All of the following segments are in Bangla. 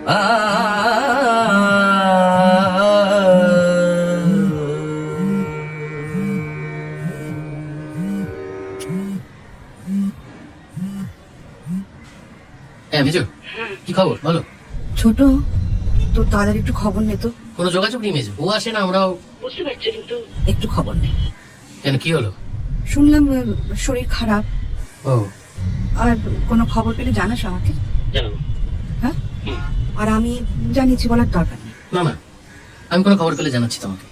হ্যাঁ মেজো, কি খবর বলো। ছোট, তোর দাদার একটু খবর নে তো। কোনো যোগাযোগ নেই মেজো, ও আসে না, আমরাও বুঝতে পারছি, কিন্তু একটু খবর নে। কেন, কি হলো? শুনলাম শরীর খারাপ। ও, আর কোনো খবর পেলে জানাস আমাকে। জানাবো। হ্যাঁ, আর আমি জানিয়েছি বলার দরকার নেই। না না, আমি কোনো খবর পেলে জানাচ্ছি তোমাকে।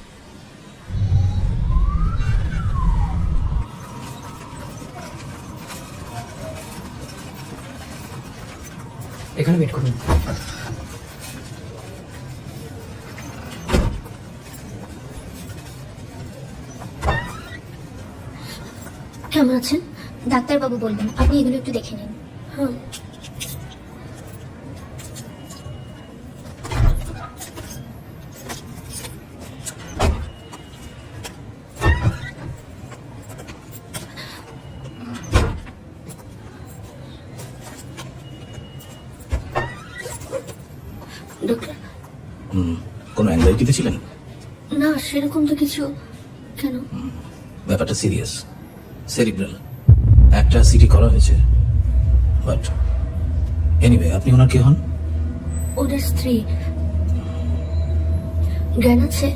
এখানে ওয়েট করুন। কেমন আছেন? ডাক্তারবাবু বলবেন আপনি এগুলো একটু দেখে নিন। হ্যাঁ, ডক্টর। কোনো অ্যাংজাইটিতে ছিলেন? না, সেরকম তো কিছু। কেন? ব্যাপারটা সিরিয়াস, সেরিব্রাল। একটা সিটি করা হয়েছে, বাট এনিওয়ে আপনি ওনার কে হন? ওদের স্ত্রী। জ্ঞান আছে?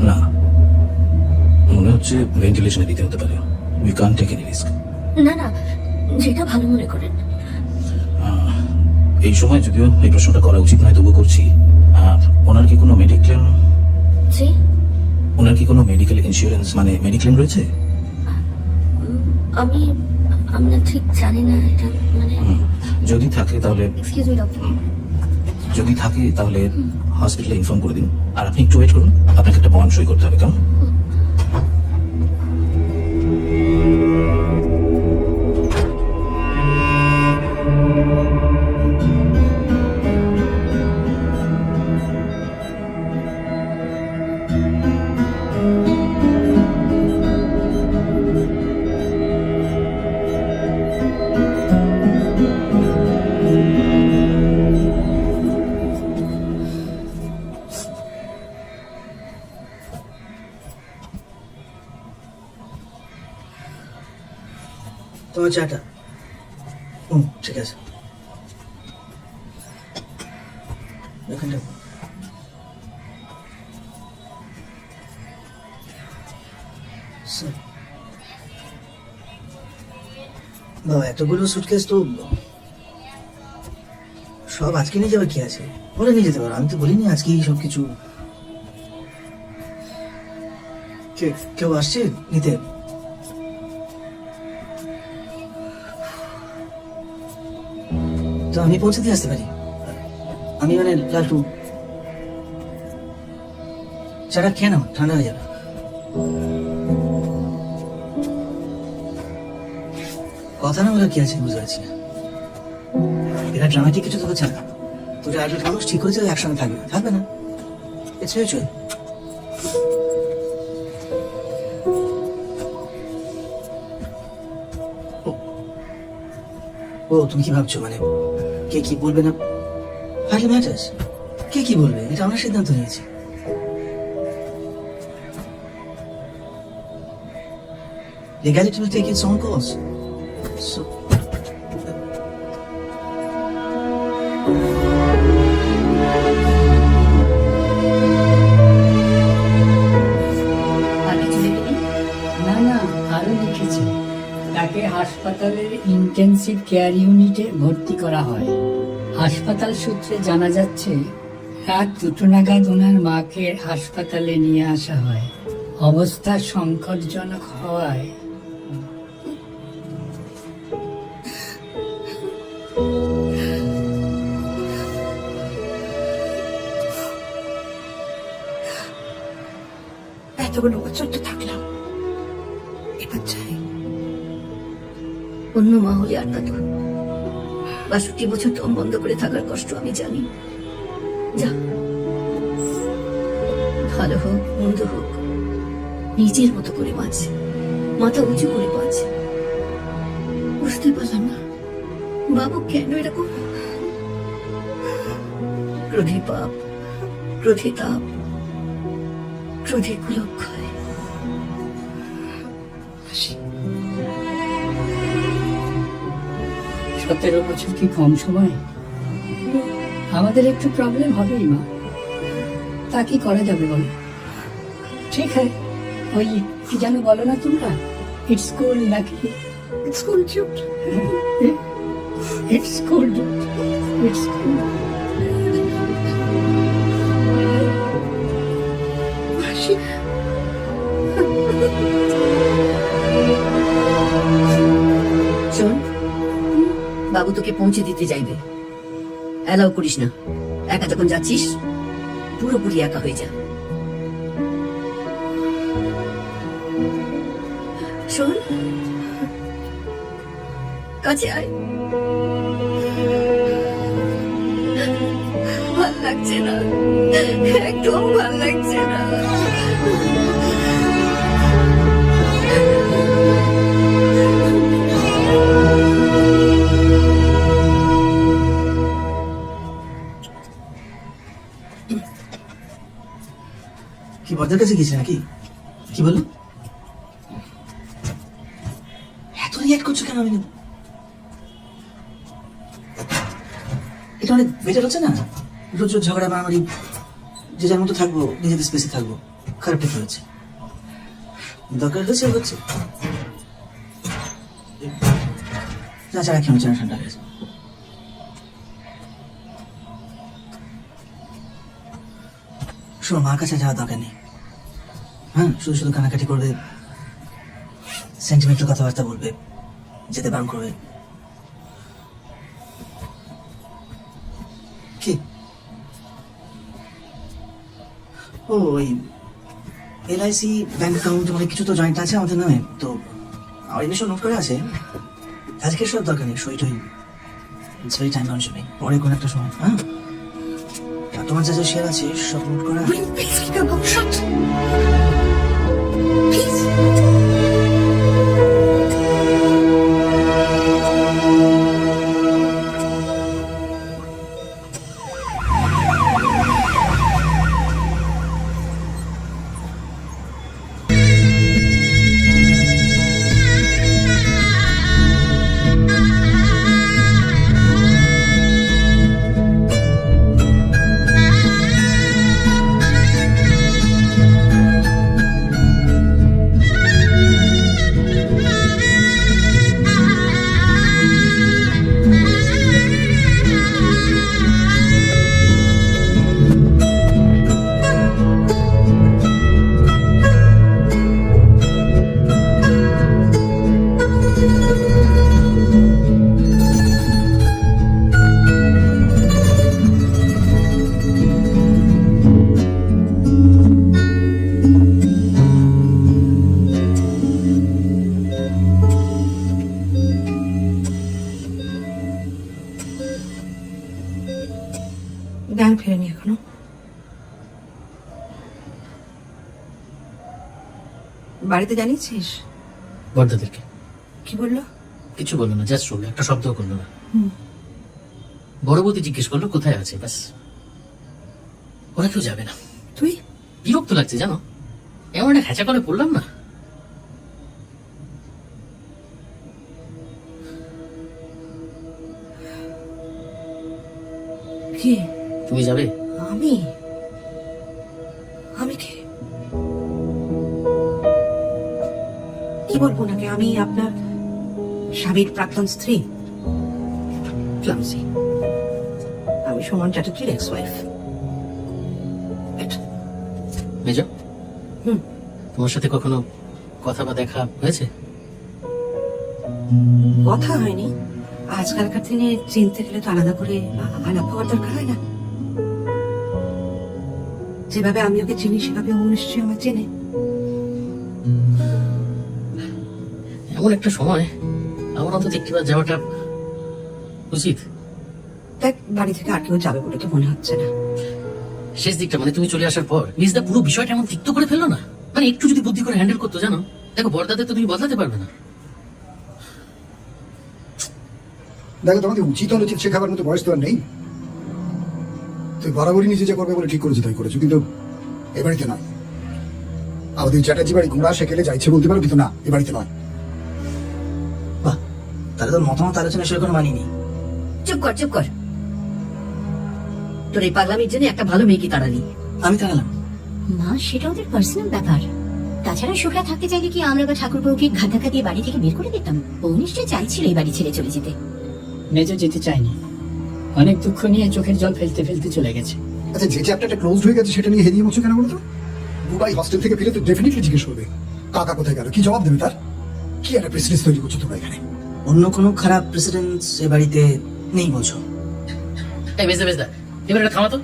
না, মনে হচ্ছে ভেন্টিলেশনে দিতে হতে পারে। We can't take any risk. না না, যেটা ভালো মনে করেন। এই সময় যদিও এই প্রশ্নটা করা উচিত নয়, তবু করছি। ওনার কি কোনো মেডিক্লেম? জি। ওনার কি কোনো মেডিকেল ইন্স্যুরেন্স মানে মেডিক্লেম রয়েছে? আমি না ঠিক জানি না এটা, মানে যদি থাকে তাহলে এক্সকিউজ মি ডক্টর। যদি থাকে তাহলে হসপিটালে ইনফর্ম করে দিন। আর আপনি একটু ওয়েট করুন, আপনাকে একটা বন্ড সই করতে হবে। কেমন? তোমার চাটা। ঠিক আছে, এখানটা বাবা, এতগুলো সুটকেস তো সব আজকে নিয়ে যাবে কি আছে? বলে নিয়ে যেতে পারো, আমি তো বলিনি আজকেই সব কিছু। কেউ আসছে নিতে? তো আমি পৌঁছে দিয়ে আসতে পারি। আমি মানে লালটু, চাটা খেয়ে নাও, ঠান্ডা হয়ে যাবে। কথা না বলে কি আছে বুঝতে পারছি না। এটা ড্রামাটিক কিছু তো হচ্ছে না। তোর আগে মানুষ ঠিক হয়েছে, একসঙ্গে থাকবে না, থাকবে না। It's mutual. ও, তুমি কি ভাবছো মানে কে কি বলবে না হার্ডলি ম্যাটার্স। কে কি বলবে এটা আমরা সিদ্ধান্ত নিয়েছি। Legality will take its own course. So না না, আরো লিখেছে তাকে হাসপাতালের ইন্টেন্সিভ কেয়ার ইউনিটে ভর্তি করা হয়। হাসপাতাল সূত্রে জানা যাচ্ছে রাত 2টো নাগাদ ওনার মাকে হাসপাতালে নিয়ে আসা হয়। অবস্থা সংকটজনক হওয়ায় এতগুলো বছর তো থাকলাম, এবার চাই। অন্য মা হলে আর পাতো। 62 বছর দম বন্ধ করে থাকার কষ্ট আমি জানি। যা, ভালো হোক মন্দ হোক, নিজের মতো করে বাঁচ, মাথা উঁচু করে বাঁচ। বুঝতে পারলাম না বাবু কেন এরকম। ক্রোধে পাপ, ক্রোধে তাপ, ক্রোধে কুলক্ষয়। 17 বছর কি কম সময়? আমাদের একটু প্রবলেম হবেই মা, তা কি করা যাবে বলো? ঠিক হ্যাঁ, ওই কি যেন বলো না তোমরা, ইটস কুল নাকি? It's cool, cute. It's cool, it's cool. মাসি, শোন, বাবু তোকে পৌঁছে দিতে চাইবে, অ্যালাউ করিস না। একা যখন যাচ্ছিস পুরোপুরি একা হয়ে যা। শোন, কাছে আয়। ভাল লাগছে না, একদম ভাল লাগছে না। কি বর্দার কাছে গেছে নাকি? কি বললো? এত রিয়াক্ট করছো কেন? আমি এটা অনেক বেটার হচ্ছে না? রোজ রোজ ঝগড়া মারামারি, যে যার মতো থাকবো, নিজেদের স্পেসে থাকবো। খারাপ ঠিক হয়েছে, দরকার হয়েছে হচ্ছে। যা চা রাখি, আমার চা ঠান্ডা হয়েছে। শোনো, মার কাছে যাওয়ার দরকার নেই। হ্যাঁ, শুধু শুধু কানাকাটি করবে, সেন্টিমেন্টাল কথাবার্তা বলবে, যেতে বারণ করবে। কি? ও, ওই LIC ব্যাংক অ্যাকাউন্ট মানে কিছু তো জয়েন্ট আছে আমাদের নামে, তো আমার ইনিশিয়াল নোট করে আছে। আজকে সব দরকার নেই, সই টই ইটস ভেরি টাইম কনজিউমিং। পরে কোন একটা সময়, হ্যাঁ। আর তোমার যা যা শেয়ার আছে সব নোট করা। জ্ঞান ফেরেনি এখনো। বাড়িতে জানিয়েছিস? বর্দাদেরকে কি বললো? কিছু বললো না, জাস্ট শুনলো, একটা শব্দও করলো না। বড় বৌদি জিজ্ঞেস করলো কোথায় আছে, ব্যাস। ওরা কেউ যাবে না। তুই? বিরক্ত লাগছে জানো, এমন একটা খেঁচা করে পড়লাম না। কি? তুমি যাবে? আমি? আমি কে? কি বলবো নাকি? আমি আপনার স্বামীর প্রাক্তন স্ত্রী, ক্লামসি। আমি সুমন চ্যাটার্জির এক্স ওয়াইফ। মেজ, তোমার সাথে কখনো কথা বা দেখা হয়েছে? কথা হয়নি। আজকালকার দিনে চিনতে গেলে তো আলাদা করে আলাপ হওয়ার দরকার হয় না। যেভাবে আমি ওকে চিনি সেভাবে ও নিশ্চয়ই আমার চেনে। এমন একটা সময় আমার অন্তত একটিবার যাওয়াটা উচিত। দেখ, বাড়ি থেকে আর কেউ যাবে বলে তো মনে হচ্ছে না। শেষ দিকটা মানে তুমি চলে আসার পর নিজদা পুরো বিষয়টা এমন তিক্ত করে ফেললো না। মানে একটু যদি বুদ্ধি করে হ্যান্ডেল করতো, জানো, দেখো বর্দাদের তো তুমি বদলাতে পারবে না। দেখো, তোমাকে উচিত অনুচিত শেখাবার মতো বয়স তো আর নেই। তুই বরাবরই নিজে যা করবে বলে ঠিক করেছো তাই করেছো, কিন্তু এ বাড়িতে নয়। আমাদের চ্যাটার্জি বাড়ি ঘোড়া সেকেলে যাইছে বলতে পারো, কিন্তু না, এ বাড়িতে নয়। বাহ, তাহলে তোর মতামত আলোচনা সেরকম মানিনি। চুপ কর চুপ কর। তোর এই পাগলামির জন্য একটা ভালো মেয়েকে তাড়ালি। আমি তাড়ালাম? মা, সেটা ওদের পার্সোনাল ব্যাপার। তাছাড়া শুক্লা থাকতে চাইলে কি আমরা বা ঠাকুরবাবুকে ঘাট ধাক্কা দিয়ে বাড়ি থেকে বের করে দিতাম? ও নিশ্চয়ই চাইছিল এই বাড়ি ছেড়ে চলে যেতে। মেজ যেতে চায়নি, অনেক দুঃখ নিয়ে চোখের জল ফেলতে ফেলতে চলে গেছে। আচ্ছা, যে চ্যাপ্টারটা ক্লোজ হয়ে গেছে সেটা নিয়ে হেরিয়ে মুছো কেন বলতো? দুবাই হস্টেল থেকে ফিরে তো ডেফিনেটলি জিজ্ঞেস করবে কাকা কোথায় গেল, কি জবাব দেবে তার? কি একটা প্রেসিডেন্স তৈরি করছো তোমরা এখানে? অন্য কোনো খারাপ প্রেসিডেন্স এ বাড়িতে নেই বলছো? এই বেজদা বেজদা, এবার এটা থামাতো।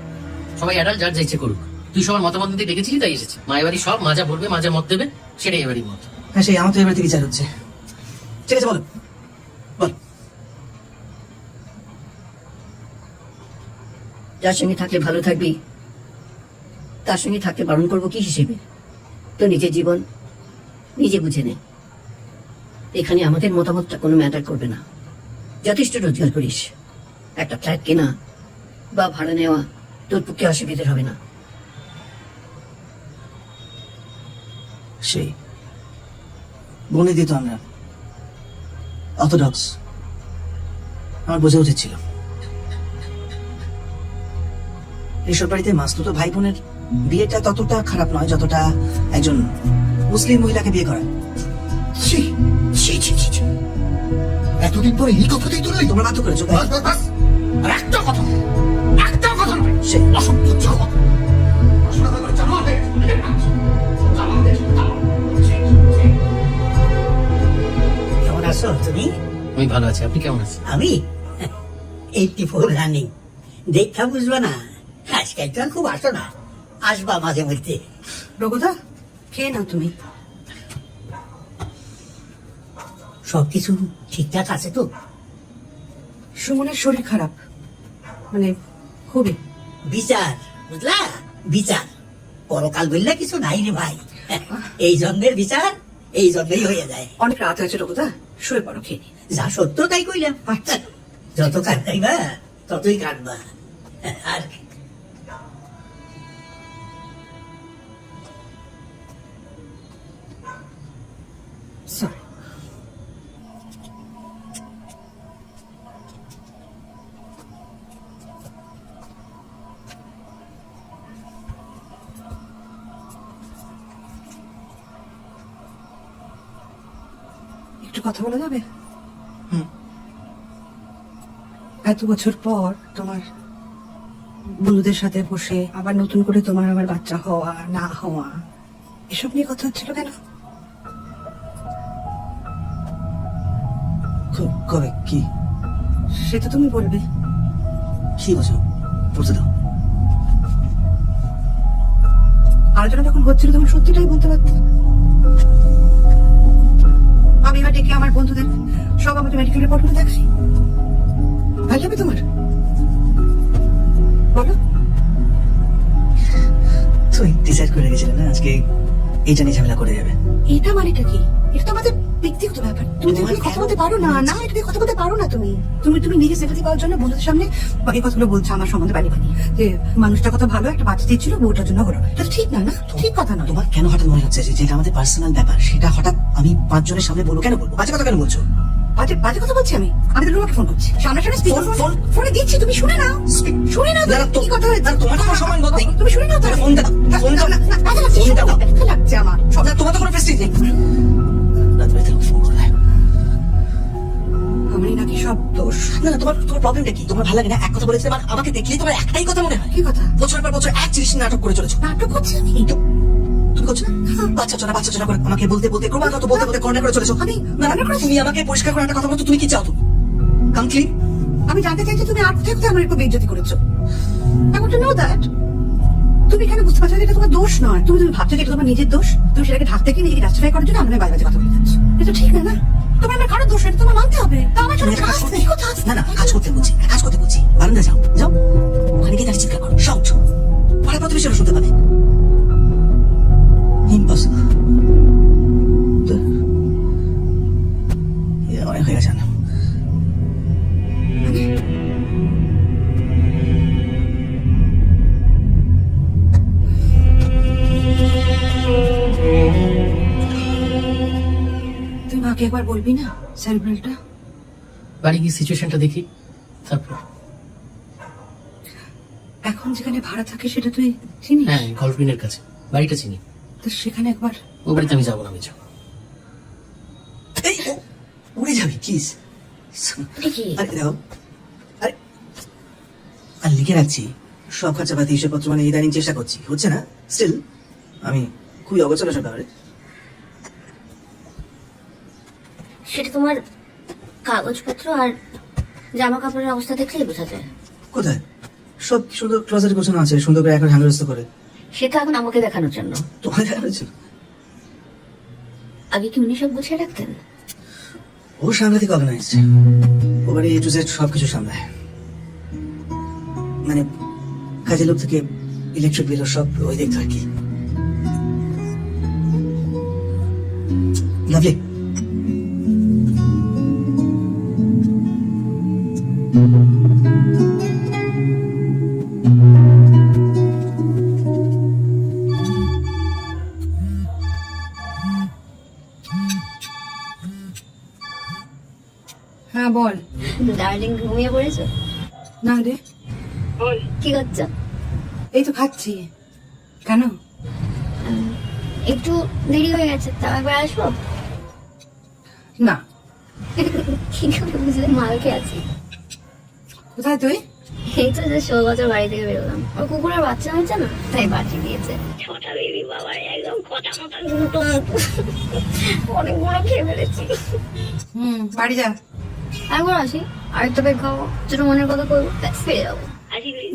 সবাই অ্যাডাল্ট, যার যা ইচ্ছে করুক। তুই সবার মতামত নিতে ডেকেছিলি, তাই এসেছে। মায়ের বাড়ি সব মাজা বলবে, মাজা মত দেবে, সেটাই এবারই মত। হ্যাঁ, সেই আমার তো এবার থেকে বিচার হচ্ছে। ঠিক আছে, বলো বল। যার সঙ্গে থাকলে ভালো থাকবি, তার সঙ্গে থাকতে বারণ করবো কি হিসেবে? তো নিজের জীবন নিজে বুঝে নে। এখানে আমাদের মতামতটা কোনো ম্যাটার করবে না। যথেষ্ট রোজগার করিস, একটা ফ্ল্যাট কেনা বা ভাড়া নেওয়া তোর পক্ষে অসুবিধের হবে না। সেই বনে দিত আমরা অর্থোডক্স, আমার বোঝা উচিত ছিল। এইসব বাড়িতে মাস্তুতো ভাই বোনের বিয়েটা ততটা খারাপ নয় যতটা একজন মুসলিম মহিলাকে বিয়ে করা। ছি ছি ছি ছি ছি। এতদিন পরে এই কথাটাই তুললি? তোমরা বাধ্য করেছো। বাস, বাস, বাস। আর একটা কথা নয়, সে অসভ্য জগৎ। পড়াশোনা করে জানো হবে? কেমন আছো তুমি? আমি ভালো আছি, আপনি কেমন আছেন? আমি 84 রানিং। দেখা বুঝবা না, আজকাল তো আর খুব আসো না, আসবা মাঝে মধ্যে। রঘুদা, খেয়ে নাও তুমি। সবকিছু ঠিকঠাক আছে তো? সুমনের শরীর খারাপ, মানে খুবই। বিচার বুঝলা, বিচার পরকাল বললে কিছু নাই রে ভাই। এই জন্মের বিচার এই জন্মেই হয়ে যায়। অনেক রাত হয়েছে রঘুদা, শুয়ে পড়ো, খেয়ে নি। যা সত্য তাই কইলাম। আচ্ছা। যত কাটবাইবা ততই কাটবা। আর সরি। একটু কথা বলা যাবে? এত বছর পর তোমার বন্ধুদের সাথে বসে আবার নতুন করে তোমার আবার বাচ্চা হওয়া না হওয়া এসব নিয়ে কথা হচ্ছিল কেন? কবে? কি সে তো তুমি বলবে। কি বলছো? পড়তে দাও। আলোচনা যখন হচ্ছিল তখন সত্যিটাই বলতে পারতে। আমি এবার ডেকে আমার বন্ধুদের সব আমাদের মেডিকেল রিপোর্ট করে দেখছি। ভালো হবে তোমার? বলো। তুই ডিসাইড করে রেখেছিলে না আজকে এইটা নিয়ে ঝামেলা করে যাবে? এটা মানেটা কি? এটা তো আমাদের ব্যক্তিগত ব্যাপার। তুমি তো এখানে কথা বলতে পারো না। না, এটা নিয়ে কথা বলতে পারো না তুমি। তুমি নিজে সেফটি পাওয়ার জন্য বন্ধুদের সামনে বাকি কথাগুলো বলছো আমার সম্বন্ধে বাড়ি বাড়ি, যে মানুষটা কথা ভালো, একটা বাচ্চা দিচ্ছিল, বউটার জন্য হলো। এটা তো ঠিক না, না ঠিক কথা নয়। তোমার কেন হঠাৎ মনে হচ্ছে যে যেটা আমাদের পার্সোনাল ব্যাপার সেটা হঠাৎ আমি 5 জনের সামনে বলবো? কেন বলবো? বাজে কথা কেন বলছো? বাজে বাজে কথা বলছি আমি? আমি তো রুমাকে ফোন করছি, সামনাসামনি স্পিকার ফোন ফোনে দিচ্ছি, তুমি শুনে নাও। শুনে নাও, না, না, কি কথা হয়েছে? তোমার তো কোনো সম্মান বোধ নেই। তুমি শুনে নাও। ফোন দাও, ফোন দাও। ব্যথা লাগছে, ফোন দাও। ব্যথা লাগছে আমার। না, তোমার তো কোনো প্রেস্টিজ নেই। রাত বেলা ফোন করে। আমারই নাকি সব দোষ? না, তোমার প্রবলেমটা কি? তোমার ভালো লাগে না এক কথা বলেছিলে, আর আমাকে দেখলেই তোমার একটাই কথা মনে হয়। কি কথা? বছর পর বছর এক জিনিস নাটক করে চলেছো। নাটক করছি আমি? তুমি করছো না? বাচ্চা চনা করে আমাকে বলতে ক্রমাগত বলতে কর্নার করে চলেছো। আমি না, তুমি আমাকে পরিষ্কার করে একটা কথা বলো তো, তুমি কি চাও? তুমি কাম ক্লিন। আমি জানতে চাইছি তুমি আর কোথায় কোথায় আমার একটু বেইজ্জতি করেছো। I want to know that. তুমি কেন বুঝতে পারছো যে এটা তোমার দোষ নয়? তুমি ভাবছো যে এটা তোমার নিজের দোষ। তুমি সেটাকে ঢাকতে গিয়ে নিজেকে জাস্টিফাই করার জন্য আমাদের বাজে কথা বলে যাচ্ছ। এটা ঠিক না, না? তোমার আমার কারো দোষ, এটা তোমার মানতে হবে। তা আমার সাথে কাজ নেই, কথা আছে। না, কাজ করতে বলছি। বারান্দা যাও ওখানে গিয়ে তাকে চিৎকার করো, শাউট। পাড়া প্রতিবেশীরা শুনতে পাবে। ইম্পসিবল। অনেক হয়ে গেছে না? একবার বলবি না সেরিব্রালটা? বাড়ি গিয়ে সিচুয়েশনটা দেখি, তারপর। এখন যেখানে ভাড়া থাকে সেটা তুই চিনিস? হ্যাঁ, গল্ফবিনের কাছে বাড়িটা চিনি। তো সেখানে একবার ও বাড়িতে আমি যাবো না, আমি যাবো। এই উড়ে যাবি প্লিজ। আরে দাও, আরে আর লিখে রাখছি সব খরচাপাতি হিসেবপত্র, মানে ইদানিং চেষ্টা করছি, হচ্ছে না। স্টিল আমি খুবই অগোছালো সব ব্যাপারে। সেটা তোমার কাগজপত্র আর জামা কাপড়ের অবস্থা দেখলেই বোঝা যায়। কোথায়? সব সুন্দর ক্লোজেট গোছানো আছে, সুন্দর করে এখন হ্যাঙ্গারস্থ করে। সেটা এখন আমাকে দেখানোর জন্য। তোমার দেখা হয়েছে? আগে কি উনি সব গুছিয়ে রাখতেন? ও সাংঘাতিক অর্গানাইজড, ও বাড়ি এ টু জেড সবকিছু সামলায়। মানে কাজের লোক থেকে ইলেকট্রিক বিল সব ওই দেখতে আর কি। লাভলি। হ্যাঁ বল। ডার্লিং ঘুমিয়ে পড়েছো? না রে, কি করছো? এই তো খাচ্ছি। কেন? একটু দেরি হয়ে গেছে, তাও একবার আসবো? না। কি করে বুঝলে মালকে আছি? কোথায় তুই? এই তো যে 16 বছর বাড়ি থেকে বেরোলাম, ওর কুকুরের বাচ্চা হয়েছে না, তাই বাঁচি দিয়েছে। ছোটা বেবি বাবা, একদম কটা মতন দুটো অনেকগুলো খেয়ে ফেলেছি। বাড়ি যা। একবার আসি, আরেকটা বেগ খাবো, ছোট মনের কথা করবো, ব্যাস ফিরে যাবো।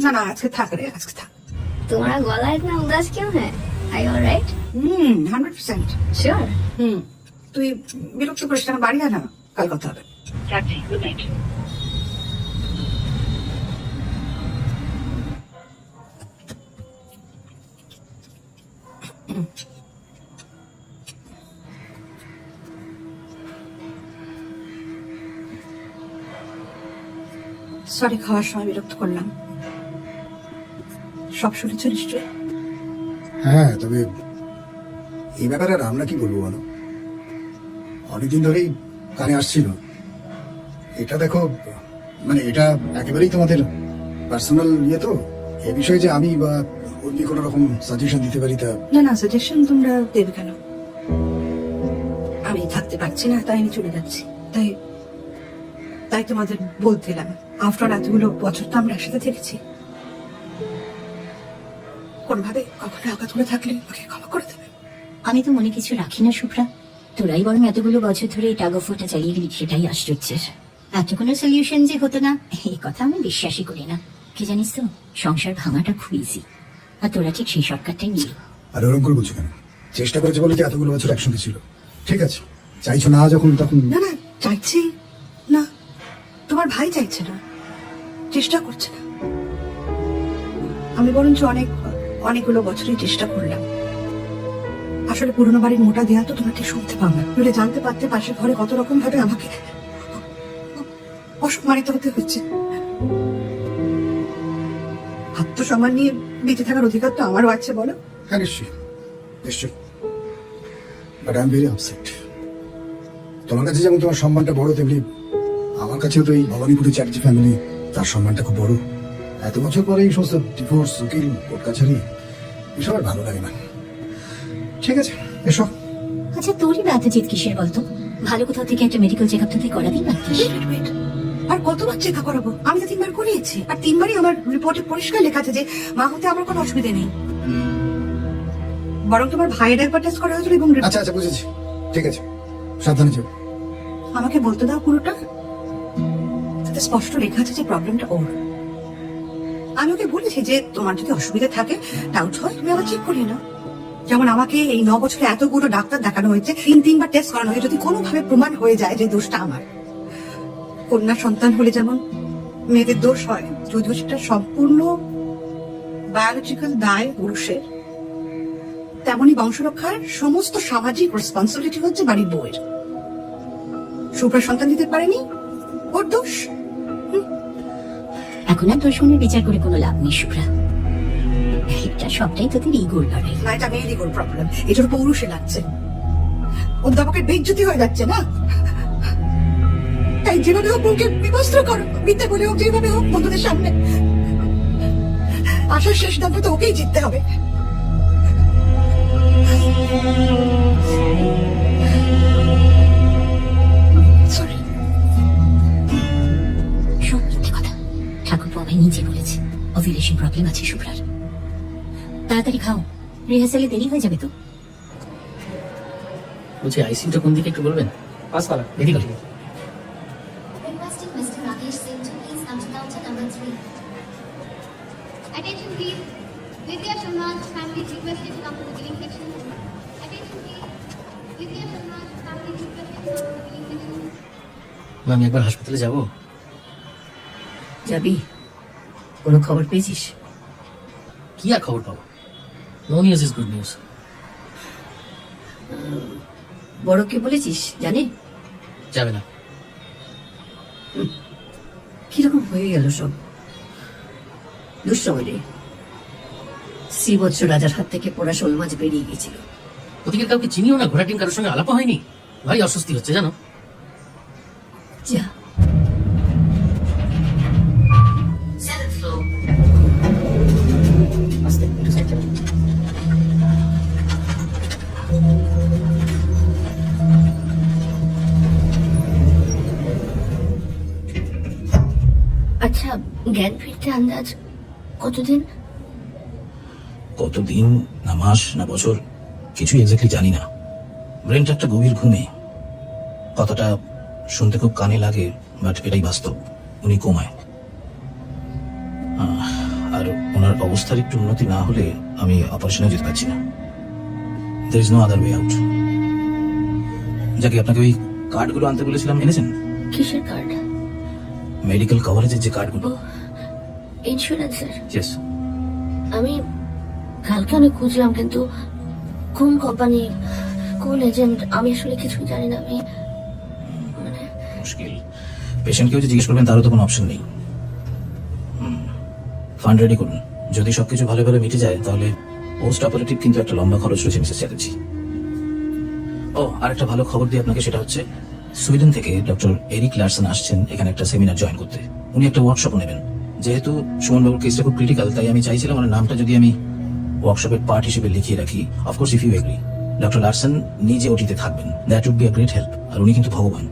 না না, আজকে থাক রে, আজকে থাক। तुम्हारा गला इतना उदास क्यों है? Are you alright? 100%। Sure. তুই বিরক্ত করিস না, বাড়ি যা না, কাল কথা হবে। যাচ্ছি, গুড নাইট। সরি, খাওয়ার সময় বিরক্ত করলাম। সব শুনেছ নিশ্চয়ই? হ্যাঁ, তবে এই ব্যাপারে আর আমরা কি বলবো বলো, অনেকদিন ধরেই কানে আসছিল। এটা দেখো, মানে এটা একেবারেই তোমাদের পার্সোনাল ইয়ে, তো এ বিষয়ে যে আমি বা অন্য কোনো রকম সাজেশন দিতে পারি তা। না না, সাজেশন তোমরা দেবে কেন? আমি থাকতে পারছি না, তাই আমি চলে যাচ্ছি। তাই তাই তোমাদের বলতে এলাম। আফটার এতগুলো বছর তো আমরা একসাথে থেকেছি, কোনভাবে কখনো আঘাত করে থাকলে আমাকে ক্ষমা করে দেবে। আমি তো মনে কিছু রাখি না শুভ্রা, তোরাই বরং এতগুলো বছর ধরে এই টাগ অফ ওয়ারটা চালিয়ে গেলি, সেটাই আশ্চর্যের। এত কোনো সলিউশন যে হতো না এই কথা আমি বিশ্বাসই করি না। কি জানিস তো, সংসার ভাঙাটা খুব ইজি, আর তোরা ঠিক সেই শর্টকাটটাই নিলি। আর ওরকম করে বলছো কেন? চেষ্টা করেছে বলে কি এতগুলো বছর একসঙ্গে ছিল? ঠিক আছে, চাইছো না যখন, তখন। না না, চাইছি না, তোমার ভাই চাইছে না, চেষ্টা করছে না। আমি বরঞ্চ অনেকগুলো বছরই চেষ্টা করলাম। আসলে পুরনো বাড়ির মোটা দেয়া তো তোমাকে শুনতে পাও না, নইলে জানতে পারতে পাশের ঘরে কত রকম ভাবে আমাকে অসম্মানিত হতে হচ্ছে। আত্মসম্মান নিয়ে বেঁচে থাকার অধিকার তো আমারও আছে, বলো? হ্যাঁ, নিশ্চয়ই নিশ্চয়ই, but I am very upset. তোমার কাছে যেমন তোমার সম্মানটা বড়, তেমনি আমার কাছেও তো এই ভবানীপুরি চ্যাটার্জি ফ্যামিলি, তার সম্মানটা খুব বড়। এত বছর পরে এই সমস্ত ডিভোর্স, উকিল, কোর্ট কাছারি, এসব আর ভালো লাগে না। ঠিক আছে, এসব। আচ্ছা, তোরই ব্যথা চিত কিসের বলতো? ভালো কোথাও থেকে একটা মেডিকেল চেক আপ তো তুই করাতেই পারতিস। আর কতবার চেক আপ করাবো? আমি তো 3বার করিয়েছি, আর 3বারই আমার রিপোর্টে পরিষ্কার লেখা আছে যে মা হতে আমার কোনো অসুবিধা নেই। বরং তোমার ভাইয়ের একবার টেস্ট করা হয়েছিল এবং আচ্ছা আচ্ছা, বুঝেছি, ঠিক আছে, সাবধানে যাও। আমাকে বলতে দাও পুরোটা। তাতে স্পষ্ট লেখা আছে যে প্রবলেমটা ওর। আমি ওকে বলেছি যে তোমার যদি অসুবিধা থাকে, ডাউট হয়, তুমি আবার চেক করিয়ে নাও। যেমন আমাকে এই 9 বছরে এতগুলো ডাক্তার দেখানো হয়েছে, 3বার টেস্ট করানো হয়েছে, যদি কোনোভাবে প্রমাণ হয়ে যায় যে দোষটা আমার। কন্যা সন্তান হলে যেমন মেয়েদের দোষ হয়, যদিও সেটা সম্পূর্ণ বায়োলজিক্যাল দায় পুরুষের, তেমনি বংশরক্ষার সমস্ত সামাজিক রেসপন্সিবিলিটি হচ্ছে বাড়ির বউয়ের। শুভ্রা সন্তান দিতে পারেনি, ওর দোষ। এখন আর তোর সঙ্গে বিচার করে কোনো লাভ নেই শুভ্রা, এটা সবটাই তোদের ইগোর লড়াই। না, এটা মেয়েরই কোনো প্রবলেম, এটার পৌরুষে লাগছে। অধ্যাপকের বেইজ্জতি হয়ে যাচ্ছে না? তাই যেভাবে হোক ওকে বিবস্ত্র করো, মিথ্যে বলে হোক, যেভাবে হোক বন্ধুদের সামনে। আশার শেষ দাম তো ওকেই জিততে হবে। সরি। শোন, মিথ্যে কথা। ঠাকুরপো আমায় নিজে বলেছে ওভিউলেশন প্রবলেম আছে শুভ্রার। তাড়াতাড়ি খাও, রিহার্সালে দেরি হয়ে যাবে তো। বলছি আইসিইউটা কোন দিকে একটু বলবেন? পাঁচতলা। এদিকে। Requesting Mr. Rakesh Singh to please come to counter number 3. Attention please. Vidya Sharma's family is requested to come to the billing section. Attention please. Vidya Sharma's family is requested to come to the billing section. আমি একবার হাসপাতালে যাব। যাবি? কোনো খবর পেয়েছিস? কি আর খবর পাবো? No news is good news. বড়কে বলেছিস? জানে? যাবে না। কিরকম হয়ে গেল সব? দুঃসময় রে। শ্রীবৎস রাজার হাত থেকে পোড়া শোল মাছ বেরিয়ে গেছিল। ওদিকে কাউকে চিনিও না, ঘোড়া টিম কারোর সঙ্গে আলাপ হয়নি। ভারী অস্বস্তি হচ্ছে জানো। যা। আস্তে একটু সাইড চালাও। আচ্ছা, জ্ঞান ফিরতে আন্দাজ কতদিন? কতদিন, না মাস, না বছর, কিছু এক্স্যাক্টলি জানি না। ব্রেনটা একটা গভীর ঘুমে। কথাটা শুনতে খুব কানে লাগে, বাট এটাই বাস্তব। উনি কোমায়। আর ওনার অবস্থার একটু উন্নতি না হলে আমি অপারেশনে যেতে পারছি না। There is no other way out. যাকে আপনাকে ওই কার্ডগুলো আনতে বলেছিলাম, এনেছেন? কিসের কার্ড? মেডিকেল কভারেজের যে কার্ডগুলো। ইন্স্যুরেন্সের? ইয়েস। আমি কালকে অনেক খুঁজলাম, কিন্তু কোন কোম্পানি, কোন এজেন্ট, আমি আসলে কিছু জানি না। আমি মুশকিল। পেশেন্টকেও যে জিজ্ঞেস করবেন তারও তো কোনো অপশন নেই। ফান্ড রেডি করুন। যদি সবকিছু ভালো ভালো মিটে যায় তাহলে পোস্ট অপারেটিভ কিন্তু একটা লম্বা খরচ রয়েছে মিসেস চ্যাটার্জি। ও, আর একটা ভালো খবর দিই আপনাকে, সেটা হচ্ছে সুইডেন থেকে ডক্টর এরিক লারসন আসছেন এখানে একটা সেমিনার জয়েন করতে। উনি একটা ওয়ার্কশপ নেবেন। যেহেতু সুমনবাবুর কেসটা খুব ক্রিটিক্যাল, তাই আমি চাইছিলাম ওনার নামটা যদি আমি ওয়ার্কশপের পার্ট হিসেবে লিখিয়ে রাখি। Of course if you agree. Doctor Larson নিজে ওটিতে থাকবেন। That would be a great help. আর উনি কিন্তু ভগবান।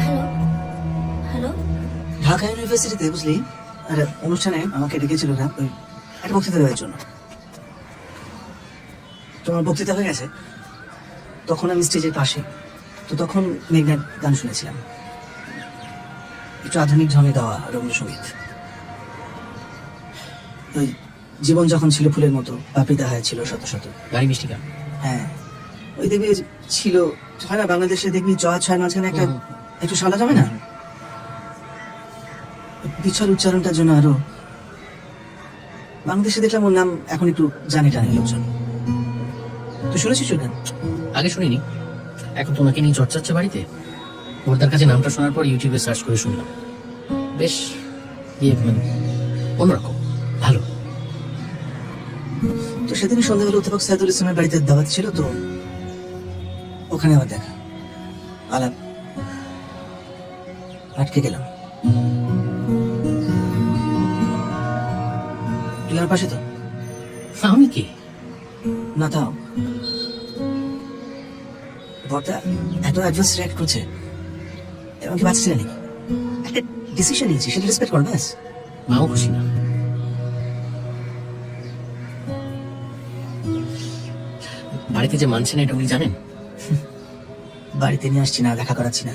Hello hello. ঢাকা ইউনিভার্সিটিতে বুঝলি একটা অনুষ্ঠানে আমাকে ডেকেছিল ওরা, ওই একটা বক্তৃতা দেওয়ার জন্য। তোমার বক্তৃতা হয়ে গেছে, তখন আমি স্টেজের পাশে। তো তখন মেঘনার গান শুনেছিলাম, একটু আধুনিক ঢঙে গাওয়া রবীন্দ্রসঙ্গীত। ওই জীবন যখন ছিল ফুলের মতো, পাপড়িদা হয় ছিল শত শত। গাড়ি মিষ্টি গান। হ্যাঁ, ওই দেখবি ছিল, হয় না বাংলাদেশে দেখবি ছয়ের মাঝখানে একটা একটু সাদা জমে না, বিছাল উচ্চারণটার জন্য আরো। বাংলাদেশে দেখলাম ওর নাম এখন একটু জানে টানে লোকজন। তুই শুনেছিস ওর গান? আগে শুনিনি, এখন তোমাকে নিয়ে চর্চা হচ্ছে বাড়িতে। ওর কাছে নামটা শোনার পর ইউটিউবে সার্চ করে শুনলাম। বেশ অন্যরকম, ভালো। তো সেদিন সন্ধ্যাবেলা অধ্যাপক সাইদুল ইসলামের বাড়িতে দাওয়াত ছিল, তো ওখানে আমার দেখা, আলাপ, আটকে গেলাম। তুই আমার পাশে তো? আমি কি? না তাও বড়টা এত অ্যাডভান্স রিঅ্যাক্ট করছে, এবং কি বাঁচছে নাকি? একটা ডিসিশন নিয়েছি, সেটা রেসপেক্ট কর ব্যাস। মাও খুশি না। বাড়িতে যে মানছে না এটা উনি জানেন। বাড়িতে নিয়ে আসছি না, দেখা করাচ্ছি না,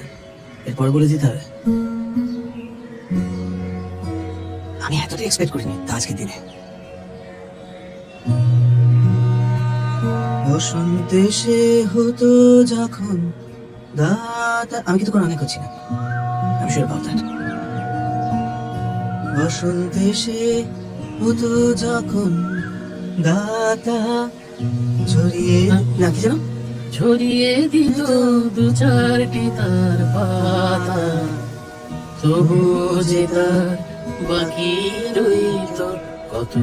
এরপর বলে দিতে হবে। আমি এতটা এক্সপেক্ট করিনি তা আজকের দিনে। বসন্তে সে হতো যখন দাতা, আমি কিন্তু কোনো অনেক করছি না, আমি শিওর অ্যাবাউট দ্যাট। বসন্তে সে হতো যখন দাতা ছড়িয়ে, না কি জানো, ছড়িয়ে দিত দু চারটি তার পাতা, তবু যে তার বাকি রইত কত।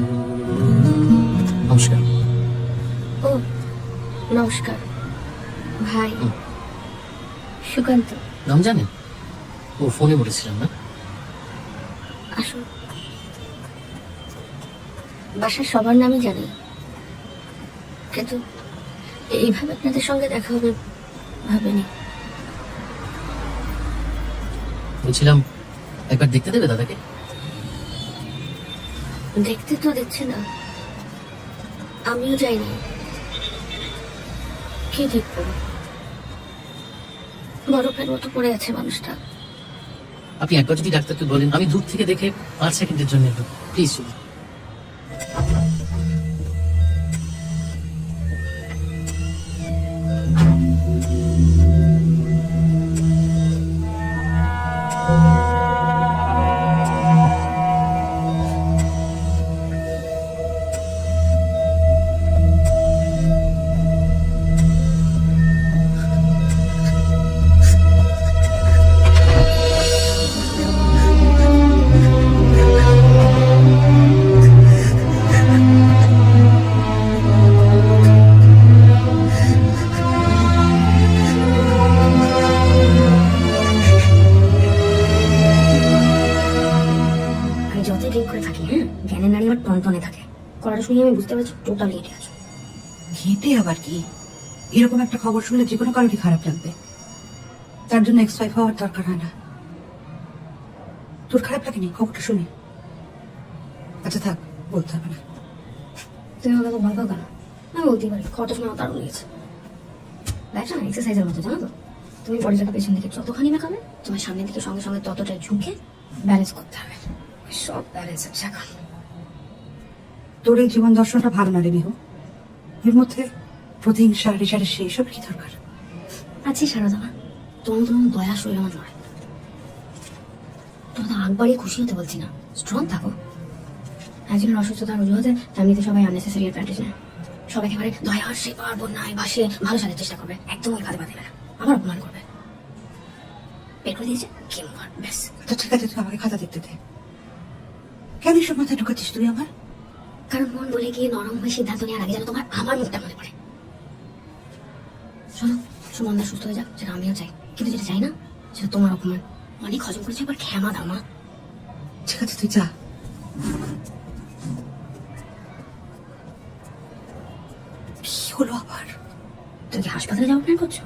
নমস্কার। ও নমস্কার ভাই। সুকান্ত। নাম জানেন? ও ফোনে বলেছিলাম না? আসুন। বাসার সবার নামই জানি, কিন্তু এইভাবে আপনাদের সঙ্গে দেখা হবে ভাবিনি। বলছিলাম একবার দেখতে দেবে দাদাকে? দেখতে তো দিচ্ছে না, আমিও যাইনি। কি দেখবো? বরফের মতো পড়ে আছে মানুষটা। আপনি একবার যদি ডাক্তারকে বলেন, আমি দূর থেকে দেখে 5 সেকেন্ডের জন্য একটু প্লিজ। আমি যতই ড্রিঙ্ক করে থাকি, হ্যাঁ, জ্ঞানের নারী আমার টনটনে থাকে। কলাটা শুনে আমি বুঝতে পারছি টোটালি এটে আছে। ঘেঁটে আবার কি? এরকম একটা খবর শুনলে যে কোনো কারোরই খারাপ লাগবে। তার জন্য এক্সপাইর হওয়ার দরকার হয় না। তোর খারাপ লাগেনি খবরটা শুনে? আচ্ছা থাক, বলতে হবে না। তুমি আমাকে তো ভয় পাও কেন? আমি বলতেই পারি, খবরটা শুনে আমার দারুণ লেগেছে। ব্যাগটা না এক্সারসাইজের মতো, জানো তো? তুমি বডিটাকে পেছন দিকে যতখানি মেকাবে, তোমার সামনের দিকে সঙ্গে সঙ্গে ততটাই ঝুঁকে ব্যালেন্স করতে হবে। সব ব্যালেন্স আছে এখন। তোর এই জীবন দর্শনটা ভালো না রে বিহু। এর মধ্যে প্রতিহিংসা রেশারে সেইসব কি দরকার? আছি সারদা, তোমার তোমার দয়া শরীর আমার নয়। তোমার একবারই খুশি হতে বলছি না, স্ট্রং থাকো। একজনের অসুস্থতার অজুহাতে ফ্যামিলিতে সবাই আননেসেসারি অ্যাডভান্টেজ নেয়। সবাই একেবারে দয়া সে পারবো না বা সে ভালো সাজার চেষ্টা করবে, একদম ওই ফাঁদে দেবে না, আবার অপমান করবে। বের করে দিয়েছে কিংবা ব্যাস। আচ্ছা ঠিক আছে, তুই আমাকে খাতা দেখতে দে। কেন এসব মাথায় ঢুকাচ্ছিস তুই আমার? কারণ মন বলে গিয়ে নরম হয়ে সিদ্ধান্ত নেওয়ার আগে যেন তোমার আমার মুখটা মনে পড়ে। শোনো, সুমনদা সুস্থ হয়ে যাক, সেটা আমিও চাই, কিন্তু যেটা চাই না সেটা তোমার অপমান। অনেক হজম করেছে, এবার ক্ষমা দাও মা। ঠিক আছে তুই যা। কি হলো আবার? তুমি কি হাসপাতালে যাওয়ার প্ল্যান করছো?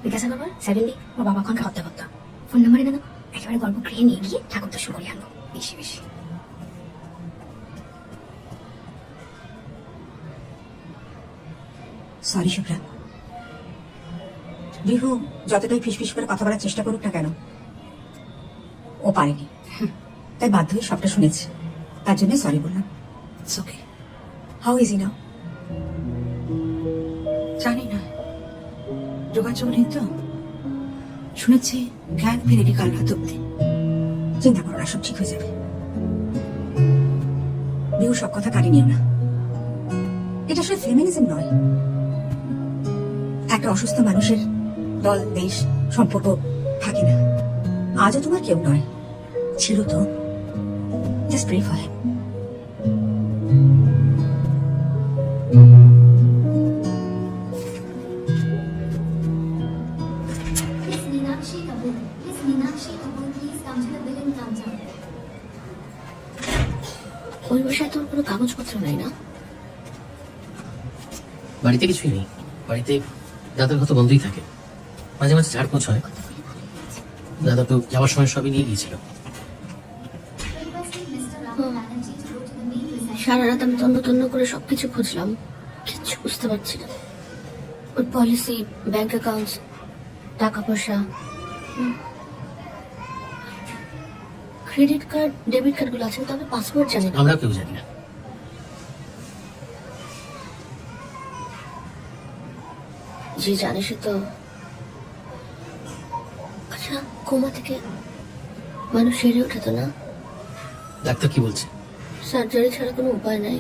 বিকাশ নাম্বার 70, ওর বাবা ওখানকার হত্যাকর্তা। ফোন নাম্বার এনে দাও, একেবারে গল্প গৃহে নিয়ে গিয়ে ঠাকুর দর্শন করে আনবো বেশি বেশি। সরি শুভ্রা। বিহু যতটাই ফিসফিস করে কথা বলার চেষ্টা করুক না কেন, ও পারেনি, তাই বাধ্য হয়ে সবটা শুনেছি। তার জন্য সরি বললাম। It's okay. How is he now? জানি না, যোগাযোগ নেই তো। শুনেছি জ্ঞান ফেরেনি কাল রাত অব্দি। চিন্তা করো না, সব ঠিক হয়ে যাবে। বিহু সব কথা কাটি নিও না, এটা আসলে ফেমিনিজম নয়। একটা অসুস্থ মানুষের দল, দেশ, সম্পর্ক থাকে না। আজও তোমার কেউ নয়, ছিল তো। Just pray for him. Miss Meenakshi Kapoor. Miss Meenakshi Kapoor, please come to the billing counter. ওই বাসায় তোর কোনো কাগজপত্র নাই না? বাড়িতে কিছুই নেই। বাড়িতে দাদার কথা বন্ধই থাকে, মাঝে মাঝে ঝাড়পোছ হয়। দাদা তো যাওয়ার সময় সবই নিয়ে গিয়েছিল। Requesting Mr. Rahul Banerjee to go to the main reception. সারা রাত আমি তন্ন তন্ন করে সবকিছু খুঁজলাম, কিচ্ছু বুঝতে পারছি না। ওর পলিসি, ব্যাংক অ্যাকাউন্টস, টাকা পয়সা, ক্রেডিট কার্ড, ডেবিট কার্ড গুলো আছে, তবে পাসওয়ার্ড জানি না। আমরা কেউ জানি না। যে জানে সে তো। আচ্ছা, কোমা থেকে মানুষ সেরে ওঠে তো না? ডাক্তার কি বলছে? সার্জারি ছাড়া কোনো উপায় নাই।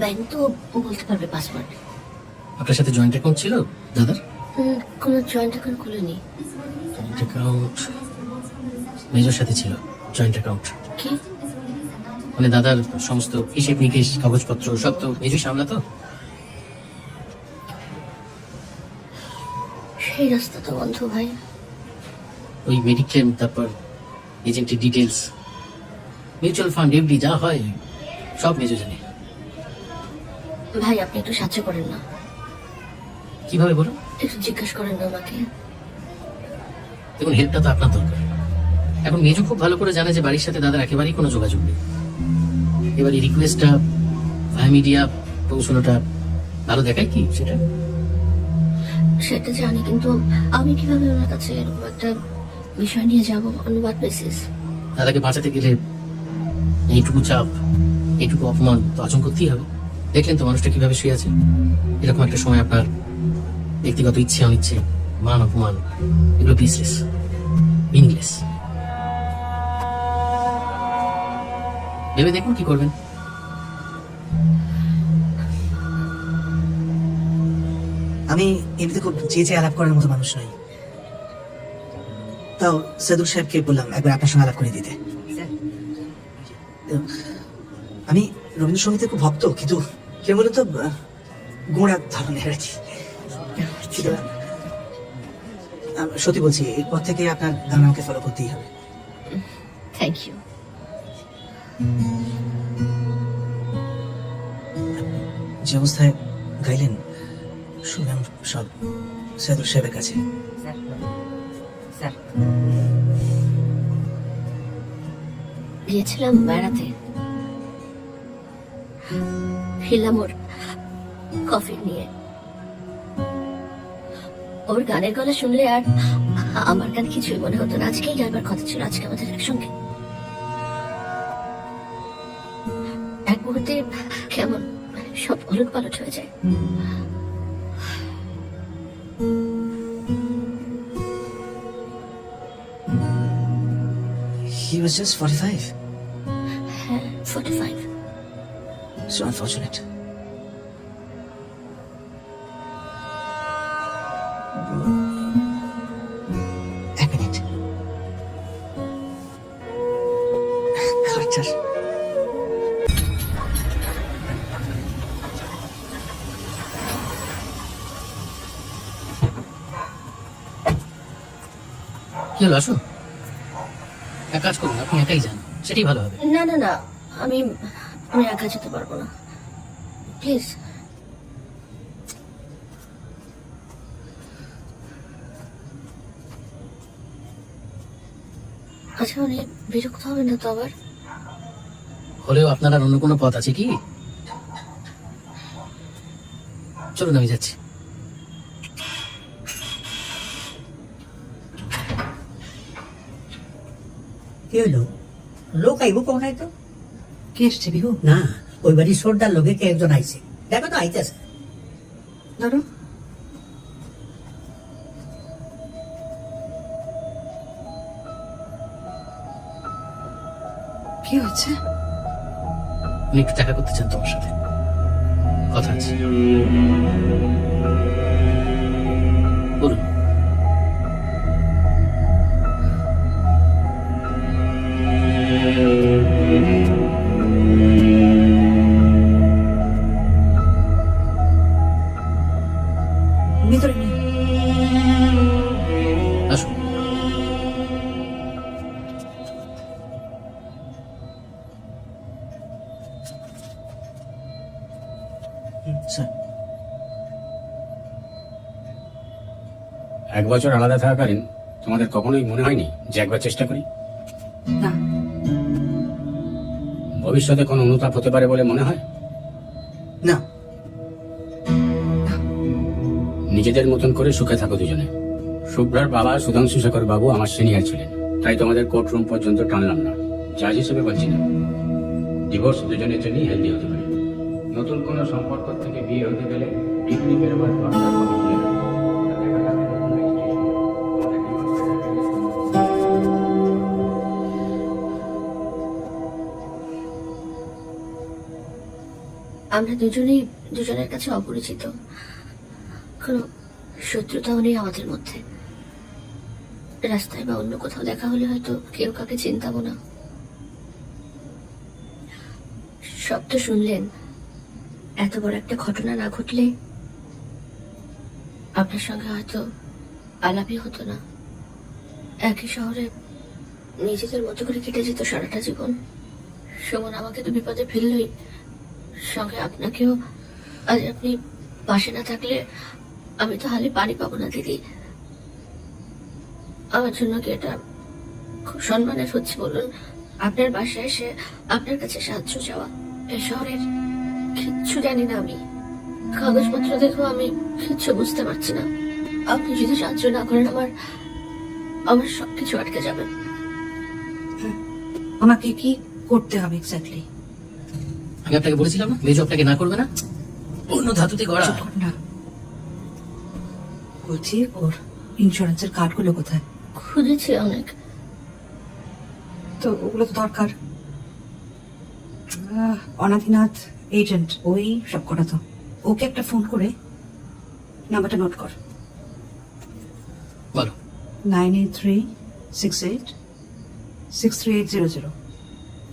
ব্যাংক তো বলতে পারবে পাসওয়ার্ড। আপনার সাথে জয়েন্ট অ্যাকাউন্ট ছিল দাদার? কোনো জয়েন্ট অ্যাকাউন্ট খুলিনি। জয়েন্ট অ্যাকাউন্ট মেজর সাথে ছিল জয়েন্ট অ্যাকাউন্ট। কি? মানে দাদার সমস্ত হিসেব নিকেশ কাগজপত্র সব তো মেজর সামলাতো। সেই রাস্তা তো বন্ধ ভাই। ওই মেডিক্লেম, তারপর এজেন্টের ডিটেলস, মিউচুয়াল ফান্ড, এফডি যা হয় সব মেজর জানে। ভাই আপনি একটু সাহায্য করেন না, কিভাবে বলুন? একটু জিজ্ঞেস করেন না আমাকে। দেখুন, হেল্পটা তো আপনার দরকার। এখন মেজো খুব ভালো করে জানে যে বাড়ির সাথে দাদার একেবারেই কোনো যোগাযোগ নেই। এবার এই রিকোয়েস্টটা ভাই মিডিয়া পৌঁছানোটা ভালো দেখায় কি সেটা? সেটা জানি, কিন্তু আমি কিভাবে ওনার কাছে এরকম একটা বিষয় নিয়ে যাব অন হোয়াট বেসিস? দাদাকে বাঁচাতে গেলে এইটুকু চাপ, এইটুকু অপমান তো আচরণ করতেই হবে। দেখলেন তো মানুষটা কিভাবে শুয়ে আছে। এরকম একটা সময় আপনার ব্যক্তিগত ইচ্ছে অনিচ্ছে, মান অপমান, এগুলো পিসলেস, মিনিংলেস। ভেবে দেখুন কি করবেন। আমি এমনিতে খুব চেয়ে আলাপ করার মতো মানুষ নই, তাও সাদুর সাহেবকে বললাম একবার আপনার সঙ্গে আলাপ করে দিতে। আমি রবীন্দ্রসঙ্গীতের খুব ভক্ত, কিন্তু কে বলে তো গোড়া ধরনের আর কি। সত্যি বলছি, এরপর থেকে আপনার গান আমাকে ফলো করতেই হবে। Thank you. যে অবস্থায় গাইলেন শুনলাম সব সাদুর সাহেবের কাছে। গিয়েছিলাম বেড়াতে, ফিরলাম ওর কফি নিয়ে। ওর গানের গলা শুনলে আর আমার গান কিছুই মনে হতো না। আজকেই গাইবার কথা ছিল, আজকে আমাদের একসঙ্গে। এক মুহূর্তে কেমন সব উলট পালট হয়ে যায়। He was just 45. হ্যাঁ, 45। So unfortunate. এক মিনিট। খরচার কি হলো, আসুন। এক কাজ করুন, আপনি একাই যান, সেটাই ভালো হবে। না না না, আমি আমি একা যেতে পারবো না, প্লিজ। আচ্ছা, মানে বিরক্ত হবে না তো আবার? হলেও আপনার আর অন্য কোনো পথ আছে কি? চলুন, আমি যাচ্ছি। কি হইলো? লোক আইব কোন তো? কে এসছে বিহু? না, ওই বাড়ির সর্দার লোকে কে একজন আইছে। দেখো তো আইতেছে। ধরো। কি হচ্ছে? উনি একটু দেখা করতে চান তোমার সাথে, কথা আছে। বলুন। ভিতরে নিয়ে আসুন। স্যার, 1 বছর আলাদা থাকাকালীন তোমাদের কখনোই মনে হয়নি যে একবার চেষ্টা করি? না, ভবিষ্যতে কোনো অনুতাপ হতে পারে বলে মনে হয়? না, নিজেদের মতন করে সুখে থাকো দুজনে। শুভ্রার বাবা সুধাংশু শেখর বাবু আমার সিনিয়র ছিলেন, তাই তোমাদের কোর্টরুম পর্যন্ত টানলাম না। জাজ হিসেবে বলছি না, ডিভোর্স দুজনের জন্যই হেলদি হতে পারে। নতুন কোনো সম্পর্ক থেকে বিয়ে হতে গেলে ডিগ্রি বেরোবার দরকার হবে বলে না। আমরা দুজনেই দুজনের কাছে অপরিচিত, কোনো শত্রুতাও নেই আমাদের মধ্যে। রাস্তায় বা অন্য কোথাও দেখা হলে হয়তো কেউ কাকে চিন্তাবো না। সব তো শুনলেন, এত বড় একটা ঘটনা না ঘটলে আপনার সঙ্গে হয়তো আলাপই হতো না। একই শহরে নিজেদের মতো করে কেটে যেত সারাটা জীবন। সুমন আমাকে তো বিপদে ফেললই, সঙ্গে আপনাকেও। আজ আপনি পাশে না থাকলে আমি তো হালে পানি পাবো না দিদি। আমার জন্য কি এটা খুব সম্মানের হচ্ছে বলুন? আপনার বাসায় এসে আপনার কাছে সাহায্য চাওয়া। এই শহরের কিচ্ছু জানি না আমি, কাগজপত্র দেখো আমি কিচ্ছু বুঝতে পারছি না। আপনি যদি সাহায্য না করেন আমার সবকিছু আটকে যাবে। আমাকে কি করতে হবে এক্স্যাক্টলি? আমি আপনাকে বলেছিলাম না মেজো আপনাকে না করবে না, অন্য ধাতুতে গড়া। না বলছি, ওর ইন্স্যুরেন্সের কার্ডগুলো কোথায়? খুঁজেছি অনেক, তো ওগুলো তো দরকার। অনাদিনাথ এজেন্ট ওই সব করা তো। ওকে একটা ফোন করে নাম্বারটা নোট কর। বলো। 9836863800।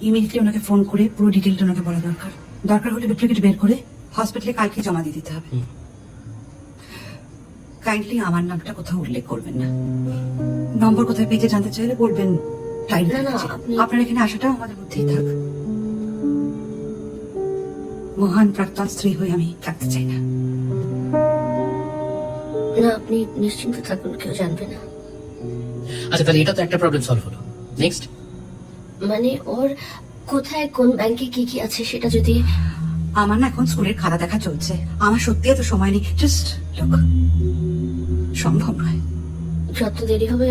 ইমিডিয়েটলি ওনাকে ফোন করে পুরো ডিটেলটা ওনাকে বলা দরকার। দরকার হলে ডুপ্লিকেট বের করে হসপিটালে কালকে জমা দিয়ে দিতে হবে। কাইন্ডলি আমার নামটা কোথাও উল্লেখ করবেন না। নম্বর কোথায় পেয়েছে জানতে চাইলে বলবেন টাইম। না, না, আপনি- আপনার এখানে আসাটাও আমাদের মধ্যেই থাক। মহান প্রাক্তন স্ত্রী হয়ে আমি থাকতে চাই না। না আপনি নিশ্চিন্ত থাকুন, কেউ জানবে না। আচ্ছা তাহলে এটা তো একটা প্রবলেম সলভ হলো। নেক্সট? মানে ওর কোথায় কোন ব্যাংকে কি কি আছে সেটা যদি। আমার না এখন স্কুলের খাতা দেখা চলছে, আমার সত্যি এত সময় নেই। জাস্ট লুক, সম্ভব নয়। যত দেরি হবে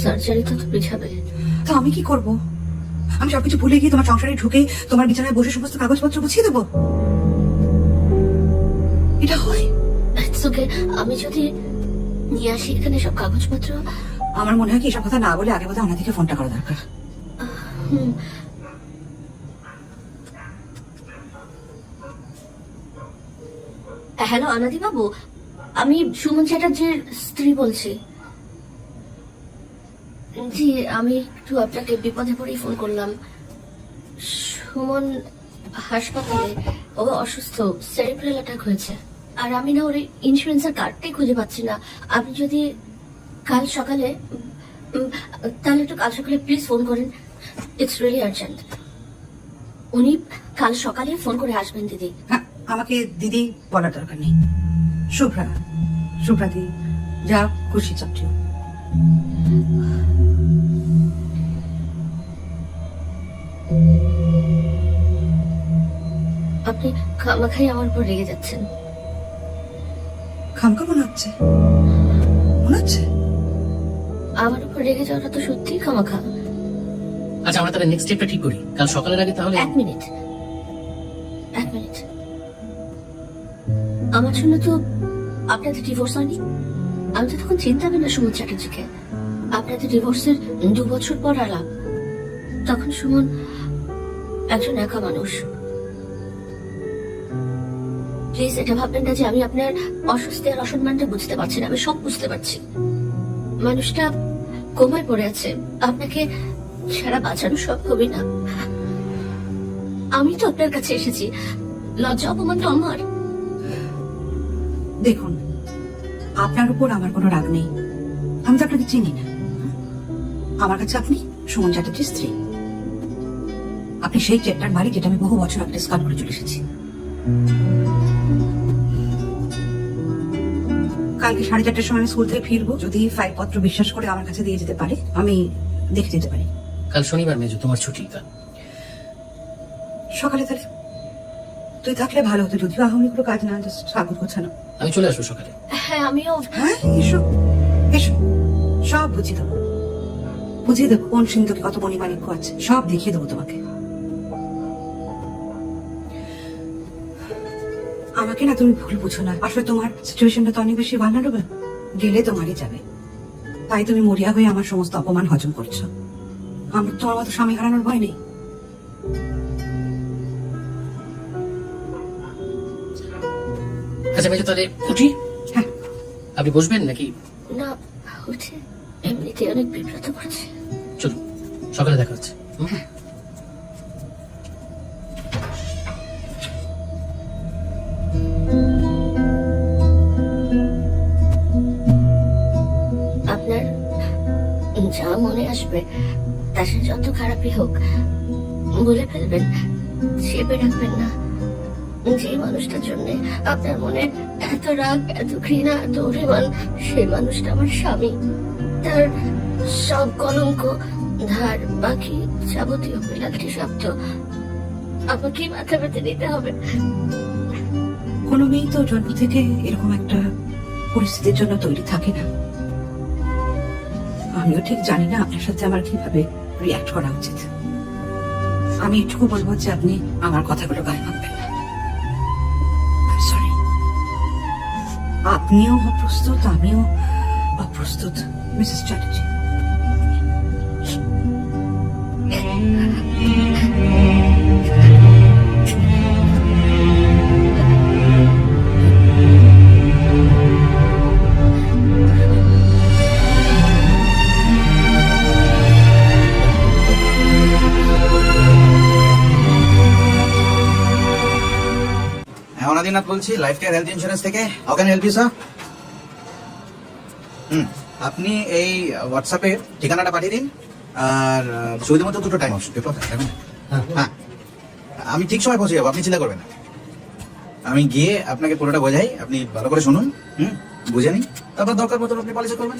সার্জারি তত পিছাবে। তো আমি কি করব? আমি সবকিছু ভুলে গিয়ে তোমার সংসারে ঢুকে তোমার বিছানায় বসে সমস্ত কাগজপত্র গুছিয়ে দেবো? এটা হয়? It's okay, আমি যদি নিয়ে আসি এখানে সব কাগজপত্র। আমার মনে হয় কি এসব কথা না বলে আগে বোধহয় ওনাদেরকে ফোনটা করা দরকার। হুম, হ্যালো আনাদি বাবু, আমি সুমন চ্যাটার্জির স্ত্রী বলছি। জি, আমি একটু আপনাকে বিপদে পড়েই ফোন করলাম। সুমন হাসপাতালে, ও অসুস্থ, সেরিব্রাল অ্যাটাক হয়েছে। আর আমি না ওর ইন্স্যুরেন্সের কার্ডটাই খুঁজে পাচ্ছি না। আপনি যদি কাল সকালে তাহলে একটু কাল সকালে প্লিজ ফোন করেন। It's really urgent. উনি কাল সকালে ফোন করে আসবেন দিদি। হ্যাঁ, আমাকে দিদি বলার দরকার নেই। শুভ্রা, শুভ্রা দি, যা খুশি চাপটিও। আপনি খামাখাই আমার উপর রেগে যাচ্ছেন। খামকা মনে হচ্ছে? মনে হচ্ছে আমার উপর রেগে যাওয়াটা তো সত্যিই খামাখা। আচ্ছা আমরা তাহলে নেক্সট স্টেপটা ঠিক করি, কাল সকালের আগে তাহলে। এক মিনিট। আমার জন্য তো আপনাদের ডিভোর্স হয়নি। আমি তো তখন চিন্তাবেন না সুমন চ্যাটার্জিকে। আপনাদের ডিভোর্সের 2 বছর পর আলাপ। তখন সুমন একজন একা মানুষ। প্লিজ এটা ভাববেন না যে আমি আপনার অস্বস্তি আর অসম্মানটা বুঝতে পারছি না। আমি সব বুঝতে পারছি। মানুষটা কোমায় পড়ে আছে, আপনাকে ছাড়া বাঁচানো সম্ভবই না। আমি তো আপনার কাছে এসেছি, লজ্জা অপমান তো আমার। দেখুন, আপনার উপর আমার কোনো রাগ নেই। আমি তো আপনাকে চিনি না। আমার কাছে আপনি সুমন চ্যাটার্জির স্ত্রী। আপনি সেই চেটটার মালিক যেটা আমি বহু বছর আগে ডিসকাউন্ট করে চলে এসেছি। কালকে 4:30টার সময় আমি স্কুল থেকে ফিরবো। যদি ফাইলপত্র বিশ্বাস করে আমার কাছে দিয়ে যেতে পারে, আমি দেখে যেতে পারি। কাল শনিবার মেজো, তোমার ছুটি কাল সকালে তাহলে তুই থাকলে ভালো হতো। যদিও আহমনি কোনো কাজ না, জাস্ট কাগজ গোছানো। আমি চলে আসবো সকালে। হ্যাঁ আমিও। হ্যাঁ, এসো এসো, সব বুঝিয়ে দেবো। বুঝিয়ে দেবো কোন সিন্ধুকে কত মণিমাণিক্য আছে, সব দেখিয়ে দেবো তোমাকে। আমাকে না তুমি ভুল বুঝো না। আসলে তোমার সিচুয়েশনটা তো অনেক বেশি ভালনারেবল। গেলে তোমারই যাবে, তাই তুমি মরিয়া হয়ে আমার সমস্ত অপমান হজম করছো। আমার তোমার মতো স্বামী হারানোর ভয় নেই। আচ্ছা মেজো তাহলে উঠি? হ্যাঁ। আপনি বসবেন নাকি? না উঠে এমনিতে অনেক বিব্রত করছে। চলুন, সকালে দেখা হচ্ছে। হুম? আপনার যা মনে আসবে তা সে যত খারাপই হোক বলে ফেলবেন, চেপে রাখবেন না। যে মানুষটার জন্য আপনার মনে এত রাগ, এত ঘৃণা, এত অভিমান, সেই মানুষটা আমার স্বামী। তার সব কলঙ্ক, ধার, বাকি, যাবতীয় বিলাতি শব্দ আমাকে মাথা পেতে নিতে হবে। কোনো মেয়ে তো জন্ম থেকে এরকম একটা পরিস্থিতির জন্য তৈরি থাকে না। আমিও ঠিক জানি না আপনার সাথে আমার কিভাবে রিয়াক্ট করা উচিত। আমি এটুকু বলবো যে আপনি আমার কথাগুলো গায়ে মানবেন না। সরি। আপনিও অপ্রস্তুত, আমিও অপ্রস্তুত মিসেস চ্যাটার্জি। হ্যাঁ, অনাদিনাথ বলছি, লাইফ কেয়ার হেলথ ইন্স্যুরেন্স থেকে। How can help you sir? আপনি এই হোয়াটসঅ্যাপে ঠিকানাটা পাঠিয়ে দিন, আর সুবিধা মতো 2টো টাইম অপশন। হ্যাঁ, আমি ঠিক সময় পৌঁছে যাবো, আপনি চিন্তা করবেন না। আমি গিয়ে আপনাকে পুরোটা বোঝাই, আপনি ভালো করে শুনুন, বুঝে নিন, তারপর দরকার মতো আপনি পলিসি করবেন।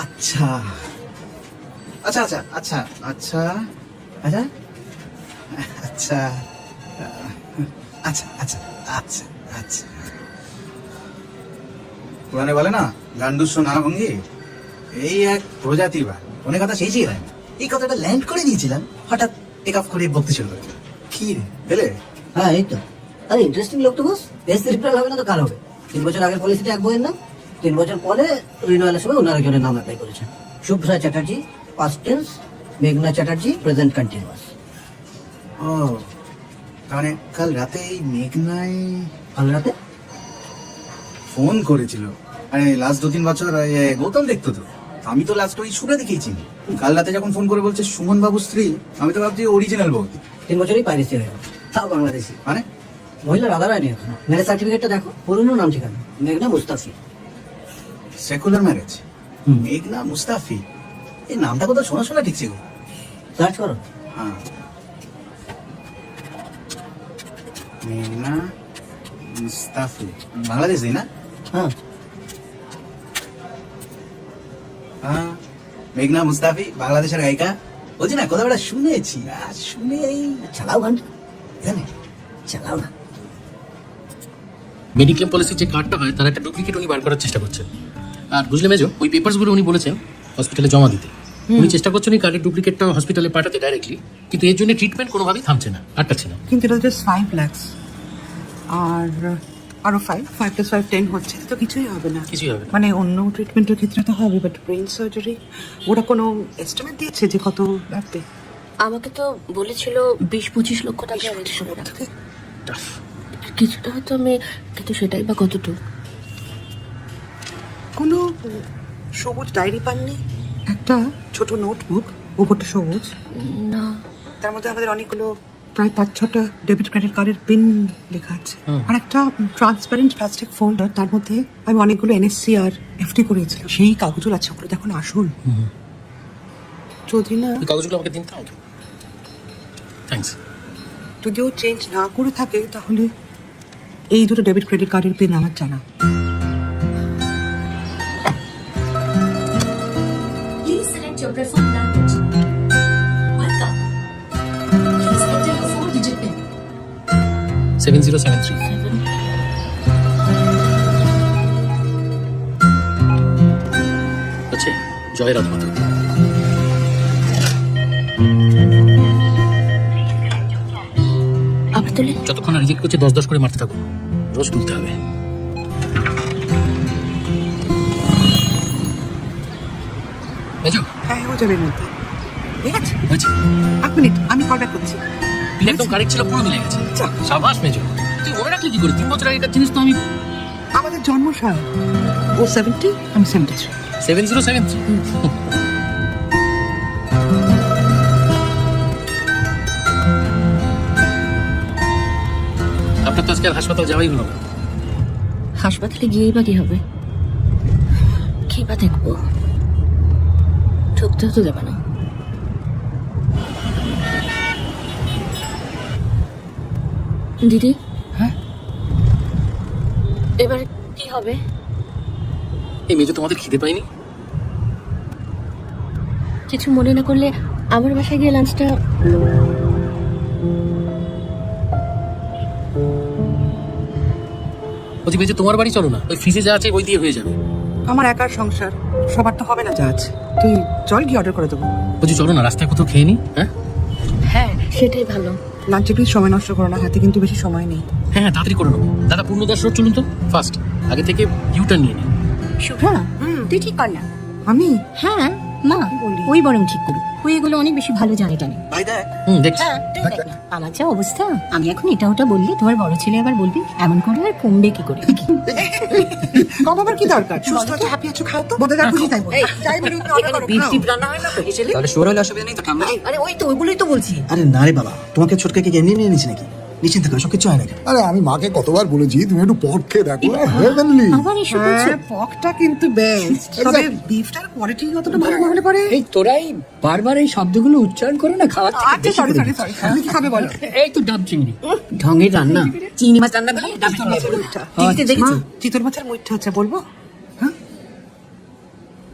আচ্ছা আচ্ছা আচ্ছা আচ্ছা আচ্ছা আচ্ছা আচ্ছা আচ্ছা আচ্ছা আচ্ছা আচ্ছা। পুরানে বলে না, গান্ডুস্য না ভঙ্গি, এই এক প্রজাতির বা অনেক কথা সেই ছিল। এই কথাটা ল্যান্ড করে নিয়েছিলাম, হঠাৎ টেক অফ করে বকতে শুরু করে। কি রে পেলে? হ্যাঁ এই তো। আরে ইন্টারেস্টিং লোক তো বস। এস রিপ্লাই হবে না তো কার হবে? 3 বছর আগের পলিসিটা এক বইয়ের নাম, 3 বছর পরে রিনিউয়ালের সময় ওনার একজনের নাম অ্যাপ্লাই করেছেন। শুভ্রা চ্যাটার্জি পাস্ট টেন্স, মেঘনা চ্যাটার্জি প্রেজেন্ট কন্টিনিউয়াস। ও, মানে কাল রাতে এই মেঘনায় কাল রাতে ফোন করেছিল। মানে লাস্ট 2-3 বছর গৌতম দেখতো তো। আমি তো লাস্ট ওই শুনে দেখেছি। কাল রাতে যখন ফোন করে বলছে সুমন বাবুর স্ত্রী, আমি তো ভাবছি অরিজিনাল বউ। 3 বছরই পাইরেসি হয়ে গেল, তাও বাংলাদেশি। মানে মহিলার আধার হয়নি এখন। ম্যারেজ সার্টিফিকেটটা দেখো, পুরনো নাম ঠিকানা মেঘনা মুস্তাফি। সেকুলার ম্যারেজ, মেঘনা মুস্তাফি, এই নামটা কোথাও শোনা শোনা ঠিক ছিল। সার্চ করো। হ্যাঁ, মেঘনা মুস্তাফি, বাংলাদেশি না? হ্যাঁ হ্যাঁ, মেঘনা মুস্তাফি বাংলাদেশের গায়িকা। বলছি না, কথাটা শুনেছি, আর শুনে এই চালাও গানটা, জানে চালাও না। মেডিক্লেম পলিসির যে কার্ডটা হয় তার একটা ডুপ্লিকেট উনি বার করার চেষ্টা করছেন। আর বুঝলে মেজো, ওই পেপারসগুলো উনি বলেছেন হসপিটালে জমা দিতে। উনি চেষ্টা করছেন এই কার্ডের ডুপ্লিকেটটা হসপিটালে পাঠাতে ডাইরেক্টলি, কিন্তু এর জন্য ট্রিটমেন্ট কোনোভাবেই থামছে না, আটকাচ্ছে না। কিন্তু এটা জাস্ট 5 লাখ, আর আরো 5 + 5 10 হচ্ছে, তো কিছুই হবে না। কিছুই হবে না। মানে অন্য ট্রিটমেন্টের ক্ষেত্রে তো হবে, বাট ব্রেন সার্জারি ওরা কোনো এস্টিমেট দিয়েছে যে কত লাগবে? আমাকে তো বলেছিল 20-25 লক্ষ টাকা অ্যারেঞ্জ করে রাখতে। টাফ। কিছুটা হয়তো আমি, কিন্তু সেটাই বা কতটুকু? কোনো সবুজ ডায়েরি পাননি? একটা ছোট নোটবুক, উপরটা সবুজ, না। তার মধ্যে আমাদের অনেকগুলো প্রায় 5-6টা ডেবিট ক্রেডিট কার্ডের পিন লেখা আছে, আর একটা ট্রান্সপারেন্ট প্লাস্টিক ফোল্ডার, তার মধ্যে আমি অনেকগুলো এনএসসি আর এফডি করেছিলাম। সেই কাগজগুলো আছে, ওগুলো দেখুন আসল। যদি না, ওই কাগজগুলো আমাকে দিন তাও। থ্যাঙ্কস। যদিও চেঞ্জ না করে থাকে, তাহলে এই দুটো ডেবিট ক্রেডিট কার্ডের পিন আমার জানা। Please select your preferred language. Welcome. Please enter your 4-digit PIN. 7073 হচ্ছে জয় রাজমাতা। আবার তুলে যতক্ষণ না রিজেক্ট করছে 10-10 করে মারতে থাকো, রোজ তুলতে হবে। মেজো, হ্যাঁ, হয়ে যাবে এর মধ্যে। ঠিক আছে, হয়েছে। 1 মিনিট, আমি কল ব্যাক করছি। পিন একদম কারেক্ট ছিল, পুরো মিলে গেছে। যাক। সাবাস মেজো, তুই মনে রাখলি কি করে? 3 বছর আগেকার জিনিস তো আমি আমাদের জন্মসাল, ও 70, আমি 73। 7073। আপনার তো আজকে আর হাসপাতাল যাওয়াই হলো না। হাসপাতালে গিয়েই বা কি হবে? কি বা দেখবো? ঢুকতেও তো দেবে না। দিদি, হ্যাঁ? এবার কি হবে? এই মেয়ে, তোমাদের খিদে পাইনি? কিছু মনে না করলে আমার বাসায় গিয়ে লাঞ্চটা। বলছি মেয়ে, তোমার বাড়ি চলো না, ওই ফ্রিজে যা আছে ওই দিয়ে হয়ে যাবে। আমার একার সংসার, সবার তো হবে না যা আছে। তুই চল গিয়ে অর্ডার করে দেবো। বলছি চলো না, রাস্তায় কোথাও খেয়ে নি। হ্যাঁ হ্যাঁ, সেটাই ভালো। লাঞ্চে প্লিজ সময় নষ্ট করো না, হাতে কিন্তু বেশি সময় নেই। হ্যাঁ হ্যাঁ, তাড়াতাড়ি করে নেবো। দাদা পূর্ণদাস রোড চলুন তো, ফার্স্ট আগে থেকে ইউটার্ন নিয়ে নিন। শুভ্রা, তুই ঠিক কর না। আমি হ্যাঁ মা, বলি? ওই বরং ঠিক করুক। ওই এগুলো অনেক বেশি ভালো জানে টানে। ভাই দেখ, দেখছি। হ্যাঁ, তুই দেখ না। আমার যা অবস্থা, আমি এখন এটা ওটা বললি তোমার বড় ছেলে আবার বলবি এমন করে আর কমবে কি করে? কম আবার কি দরকার? সুস্থ আছো, হ্যাপি আছো, খাও তো। বোধ হয় খুশি তাই বল। যাই বলুক না, অর্ডার করো, খাও। রান্না হয় না তো হেসেলে? তাহলে শোর হলে অসুবিধা নেই তো ঠাম্মা? আরে ওই তো ওইগুলোই তো বলছি। আরে না রে বাবা, তোমাকে ছোটকে কি এমনি নিয়ে নিয়েছি নাকি? নিশ্চিন্ত থাকো, সব কিছু হয় নাকি? আরে আমি মাকে কতবার বলেছি তুমি একটু পট খেয়ে দেখো, হেভেনলি। আবার এসব বলছো? হ্যাঁ, পকটা কিন্তু বেস্ট। তবে বিফটার কোয়ালিটি অতটা ভালো না হলে পরে। এই তোরাই বারবার এই শব্দগুলো উচ্চারণ করে না খাওয়ার থেকে আচ্ছা, সরি সরি সরি। তুমি কি খাবে বলো? এই তো ডাব চিংড়ি। ঢঙের রান্না, চিংড়ি মাছ রান্না ভালো। টিভিতে দেখেছি। চিতল মাছের মুইঠা আছে, বলবো?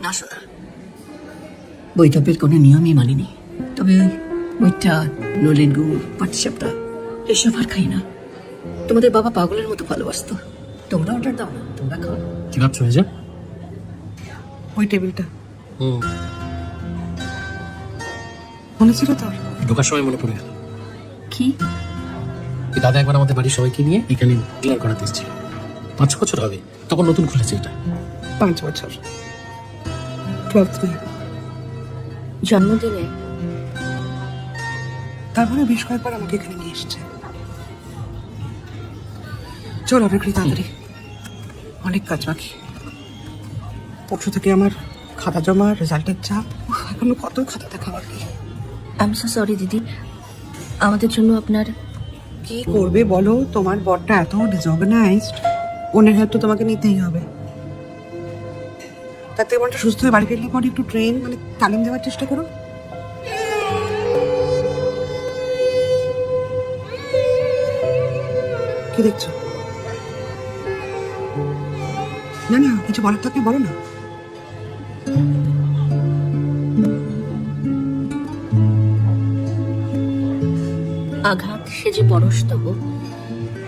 না শোনা, বৈঠকের কোনো নিয়মই মানিনি। তবে বইটা, নলেন গুড়, পাটিসাপটা এসব আর খাই না। তোমাদের বাবা পাগলের মতো ভালোবাসতো। তোমরা অর্ডার দাও না, তোমরা খাও। কি ভাবছো মেজো? ওই টেবিলটা হুম, মনে ছিল তোর? ঢোকার সময় মনে পড়ে গেল। কি? এই দাদা একবার আমাদের বাড়ির সবাইকে নিয়ে এখানে ডিনার করাতে এসেছিল। 5 বছর হবে, তখন নতুন খুলেছে এটা। 5 বছর, 12th May। জন্মদিনে তারপরে বেশ কয়েকবার আমাকে এখানে নিয়ে এসছে। চল অর্ডার করি তাড়াতাড়ি, অনেক কাজ বাকি। পরশু থেকে আমার খাতা জমা, রেজাল্টের চাপ, এখনো কত খাতা দেখা বাকি। আই এম সো সরি দিদি, আমাদের জন্য আপনার। কি করবে বলো? তোমার বরটা এত ডিসঅর্গানাইজড, ওনের হেল্প তো তোমাকে নিতেই হবে। তাতে মনটা সুস্থ হয়ে বাড়ি ফিরলে পরে একটু ট্রেন মানে তালিম দেওয়ার চেষ্টা করো। কি দেখছো? না না, কিছু বলার থাকলে বলো না। আঘাত সে যে পরশতব,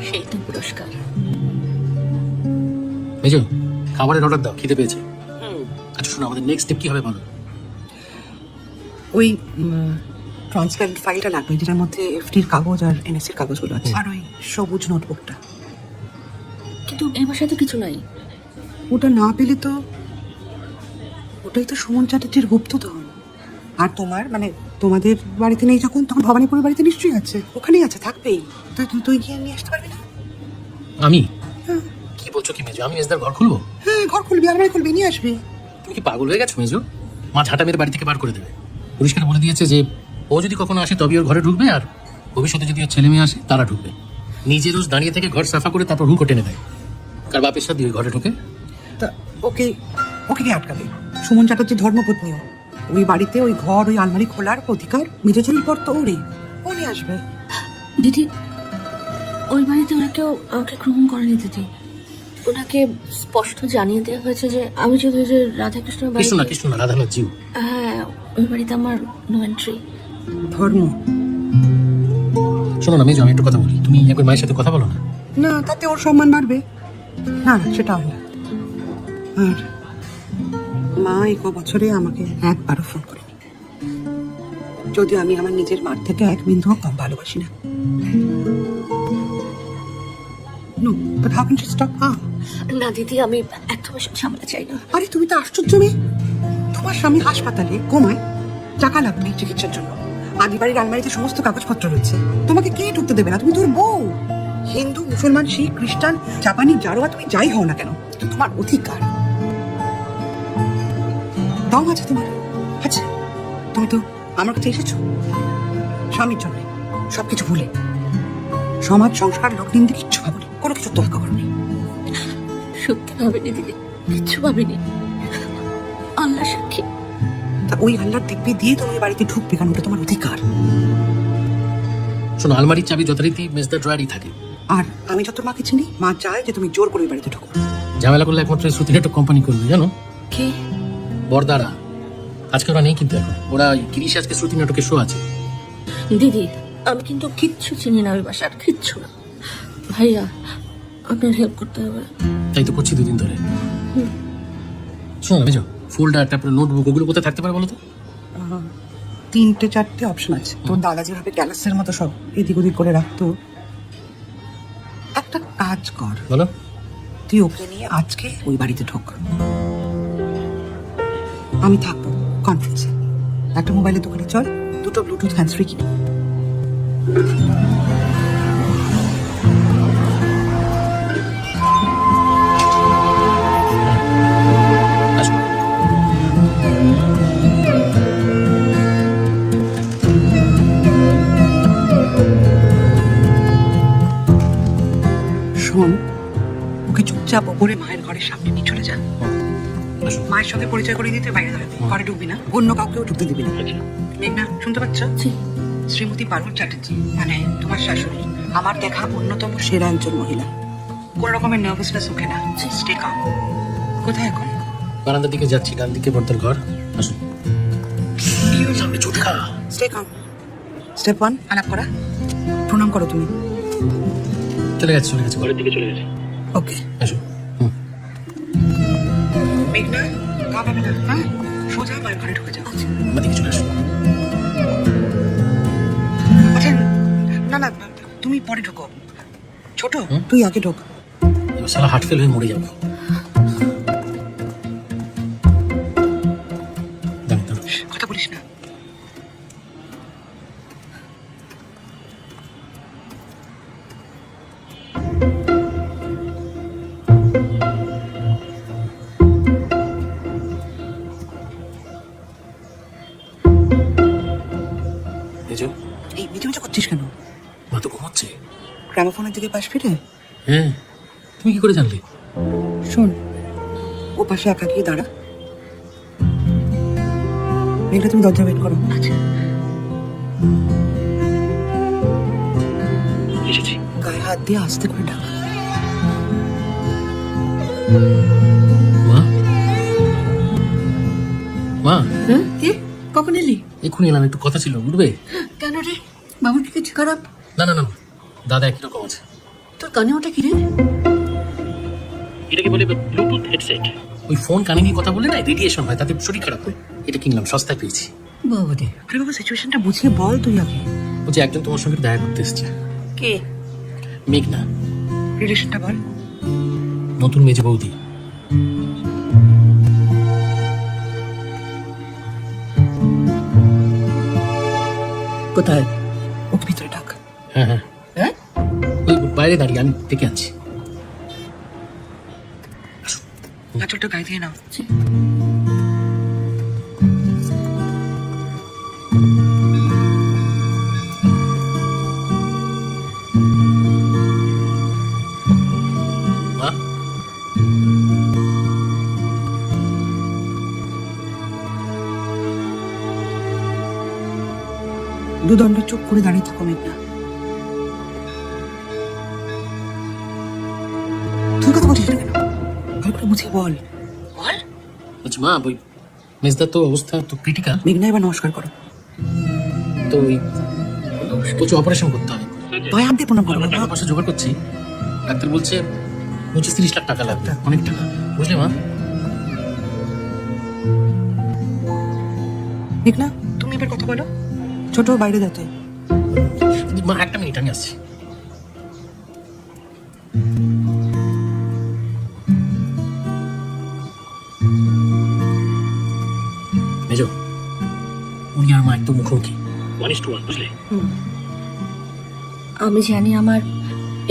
সেই তো পুরস্কার। মেজো, খাবারের অর্ডার দাও, খিদে পেয়েছে। আচ্ছা শোনো, আমাদের নেক্সট স্টেপ কি হবে বলো? ওই ট্রান্সপারেন্ট ফাইলটা লাগবে, যেটার মধ্যে এফডির কাগজ আর এনএসসির কাগজগুলো আছে, আর ওই সবুজ নোটবুকটা। কিন্তু এই বাসায় তো কিছু নাই। ওটা না পেলে তো, ওটাই তো সুমন চ্যাটার্জির গুপ্তধন। আর তোমার মানে তোমাদের বাড়িতে নেই যখন, তখন ভবানীপুরের বাড়িতে নিশ্চয়ই আছে, ওখানেই আছে, থাকবেই। তুই গিয়ে নিয়ে আসতে পারবি না? আমি? কি বলছো কি মেজো? আমি মেজদার ঘর খুলবো? হ্যাঁ, ঘর খুলবি, আলমারি খুলবি, নিয়ে আসবি। তুমি কি পাগল হয়ে গেছো মেজো? মা ঝাঁটা মেরে বাড়ি থেকে বার করে দেবে। পরিষ্কার বলে দিয়েছে যে ও যদি কখনো আসে তবে ওর ঘরে ঢুকবে, আর ভবিষ্যতে যদি ওর ছেলে মেয়ে আসে তারা ঢুকবে। নিজে রোজ দাঁড়িয়ে থেকে ঘর সাফা করে তারপর হুকো টেনে দেয়। কার বাপের সাথে ওই ঘরে ঢুকে? তা ওকে ওকে কে আটকাবে? সুমন চ্যাটার্জির ধর্মপত্নীও। ওই বাড়িতে ওই ঘর, ওই আলমারি খোলার অধিকার মেজো ছেলের পর তো ওরই, ও নিয়ে আসবে। দিদি, ওই বাড়িতে ওরা কেউ আমাকে গ্রহণ করেনি দিদি। ওনাকে স্পষ্ট জানিয়ে দেওয়া হয়েছে যে আমি যদি যে রাধাকৃষ্ণ কৃষ্ণ না, কৃষ্ণ না, রাধা জিউ। হ্যাঁ, ওই বাড়িতে আমার নো এন্ট্রি। ধর্ম শোনো না মেজো, আমি একটু কথা বলি, তুমি একবার মায়ের সাথে কথা বলো না। না, তাতে ওর সম্মান বাড়বে। না না, সেটা হয় না। আর মা এই বছরে আমাকে একবারও ফোন করেনি, যদিও আমি আমার নিজের মার থেকে এক বিন্দুও কম ভালোবাসি না। No, but how can she stop? না দিদি, আমি একদম এসব ঝামেলা চাই না। আরে তুমি তো আশ্চর্য মেয়ে। তোমার স্বামী হাসপাতালে কোমায়, টাকা লাগবে চিকিৎসার জন্য। আদি বাড়ির আলমারিতে সমস্ত কাগজপত্র রয়েছে, তোমাকে কে ঢুকতে দেবে না? তুমি তোর বউ। হিন্দু, মুসলমান, শিখ, খ্রিস্টান, জাপানি, জারোয়া, তুমি যাই হও না কেন, এটা তোমার অধিকার। দম আছে তোমার, আছে। তুমি তো আমার কাছে এসেছো স্বামীর জন্য, সবকিছু ভুলে। সমাজ, সংস্কার, লোক নিন্দে কিচ্ছু ভাবনি, কোনো কিছু তোয়াক্কা করনি। সত্যি ভাবিনি দিদি, কিচ্ছু ভাবিনি। আল্লাহ সাক্ষী। তা ওই আল্লাহর দিব্যি দিয়ে তুমি ওই বাড়িতে ঢুকবে, কারণ ওটা তোমার অধিকার। শোনো, আলমারির চাবি যথারীতি মেজদার ড্রয়ারই থাকে। আর আমি যত মাকে চিনি, মা চায় যে তুমি জোর করে ওই বাড়িতে ঢুকো। ঝামেলা করলে একমাত্র শ্রুতি নেটওয়ার্ক কোম্পানি করবে, জানো? কে? বরদারা। আজকে ওরা নেই কিন্তু, এখন ওরা গিরিশ আজকে শ্রুতি নাটকের শো আছে। দিদি, আমি কিন্তু কিচ্ছু চিনি না ওই বাসার, কিচ্ছু না। ভাইয়া, আপনার হেল্প করতে হবে। তাই তো করছি দুদিন ধরে। শোনো না, ফোল্ডার, তারপরে নোটবুক, ওগুলো কোথায় থাকতে পারে বলো তো? 3-4টে অপশন আছে। তোর দাদা যেভাবে গ্যালাক্সের মতো সব এদিক ওদিক করে রাখতো, একটা কাজ কর, বলো। তুই ওকে নিয়ে আজকে ওই বাড়িতে ঢোক। আমি থাকবো কনফারেন্সে। একটা মোবাইলের দোকানে চল, 2টো ব্লুটুথ হ্যান্ডস ফ্রি কিনে। আসো। শোন, ওকে চুপচাপ ওপরে মায়ের ঘরের সামনে নিয়ে চলে যা। আসো। মায়ের সঙ্গে পরিচয় করে দিতে বাইরে দাঁড়াবি, ঘরে ঢুকবি না, অন্য কাউকেও ঢুকতে দিবি না। মেঘনা, শুনতে পাচ্ছ? শ্রীমতী পারুল চ্যাটার্জি, মানে তোমার শাশুড়ি, আমার দেখা অন্যতম সেরা একজন মহিলা। কোন রকমের নার্ভাসনেস ওকে না, স্টে কাম। কোথায় এখন? বারান্দার দিকে যাচ্ছি, ডান দিকে বর্দার ঘর। আসো। সামনে চোট খা। Stay calm. স্টেপ 1, আলাপ করা। প্রণাম করো তুমি। চলে গেছে, ঘরের দিকে চলে গেছে। ওকে। আসো। মেঘনা, গা পাবে না, হ্যাঁ? সোজা মায়ের ঘরে ঢুকে যাও। আমার দিকে চলে আসো। আচ্ছা, না না, তুমি পরে ঢোকো। ছোট, তুই আগে ঢোক। এবার শালা হার্ট ফেল হয়ে মরে যাবো। দাঁড়া। কথা বলিস না। মেজো, এই মিটি মিটি করছিস কেন? মা তো ঘুমাচ্ছে। গ্রামোফোনের দিকে পাশ ফিরে। হ্যাঁ, তুমি কি করে জানলে? শোন, ও পাশে একা গিয়ে দাঁড়া। মেঘনা, তুমি দরজা বের করো। আচ্ছা। এসেছি। গায়ে হাত দিয়ে আস্তে করে ডাক। মা, মা, কে? কখন এলি? এক্ষুনি এলাম, একটু কথা ছিল, উঠবে? কেন রে? বাবুর কি কিছু খারাপ? না না না, দাদা একই রকম আছে। তোর কানে ওটা কি রে? এটাকে বলে ব্লুটুথ হেডসেট। ওই ফোন কানে নিয়ে কথা বললে না, রেডিয়েশন হয়, তাতে শরীর খারাপ হয়। এটা কিনলাম, সস্তায় পেয়েছি। বাবা রে। আরে বাবা, সিচুয়েশনটা বুঝিয়ে বল তুই আগে। বলছি, একজন তোমার সঙ্গে দেখা করতে এসছে। কে? মেঘনা, রিলেশনটা বল। নতুন মেজে বৌদি। কোথায়? ওকে ভিতরে ডাক। হ্যাঁ হ্যাঁ, হ্যাঁ? ওই বাইরে দাঁড়িয়ে, আমি ডেকে আনছি। আঁচলটা গায়ে দিয়ে নাও। মা, দুদণ্ড চুপ করে দাঁড়িয়ে থাকো মেঘনা। তুই কথা বলছিস না কেন? ভালো করে বুঝিয়ে বল। বল। বলছি মা, ওই মেজদার তো অবস্থা তো ক্রিটিক্যাল। মেঘনা, এবার নমস্কার করো। তো ওই প্রচুর অপারেশন করতে হবে। পায়ে হাত দিয়ে প্রণাম করো। টাকা পয়সা জোগাড় করছি। ডাক্তার বলছে 25-30 লাখ টাকা লাগবে, অনেক টাকা, বুঝলে মা? মেঘনা, তুমি এবার কথা বলো। ছোট, বাইরে যেতে। মা, একটা মিনিট, আমি আসছি। মেজো, উনি আর মা একদম মুখোমুখি, 1:1, বুঝলে? আমি জানি আমার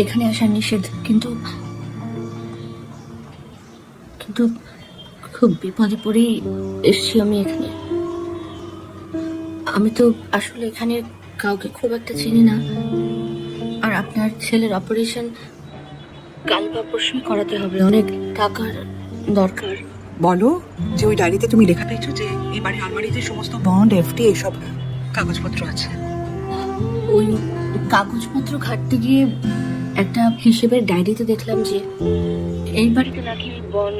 এখানে আসা নিষেধ, কিন্তু কিন্তু খুব বিপদে পড়েই এসছি আমি এখানে। আমি তো আসলে এখানে কাউকে খুব একটা চিনি না, আর আপনার ছেলের অপারেশন কাল বা পরশুই করাতে হবে, অনেক টাকার দরকার। বলো যে ওই ডায়েরিতে তুমি লেখা পেয়েছো যে এই বাড়ির আলমারিতে সমস্ত বন্ড, এফডি এইসব কাগজপত্র আছে। ওই কাগজপত্র ঘাটতে গিয়ে একটা হিসেবের ডায়েরিতে দেখলাম যে এই বাড়িতে নাকি বন্ড,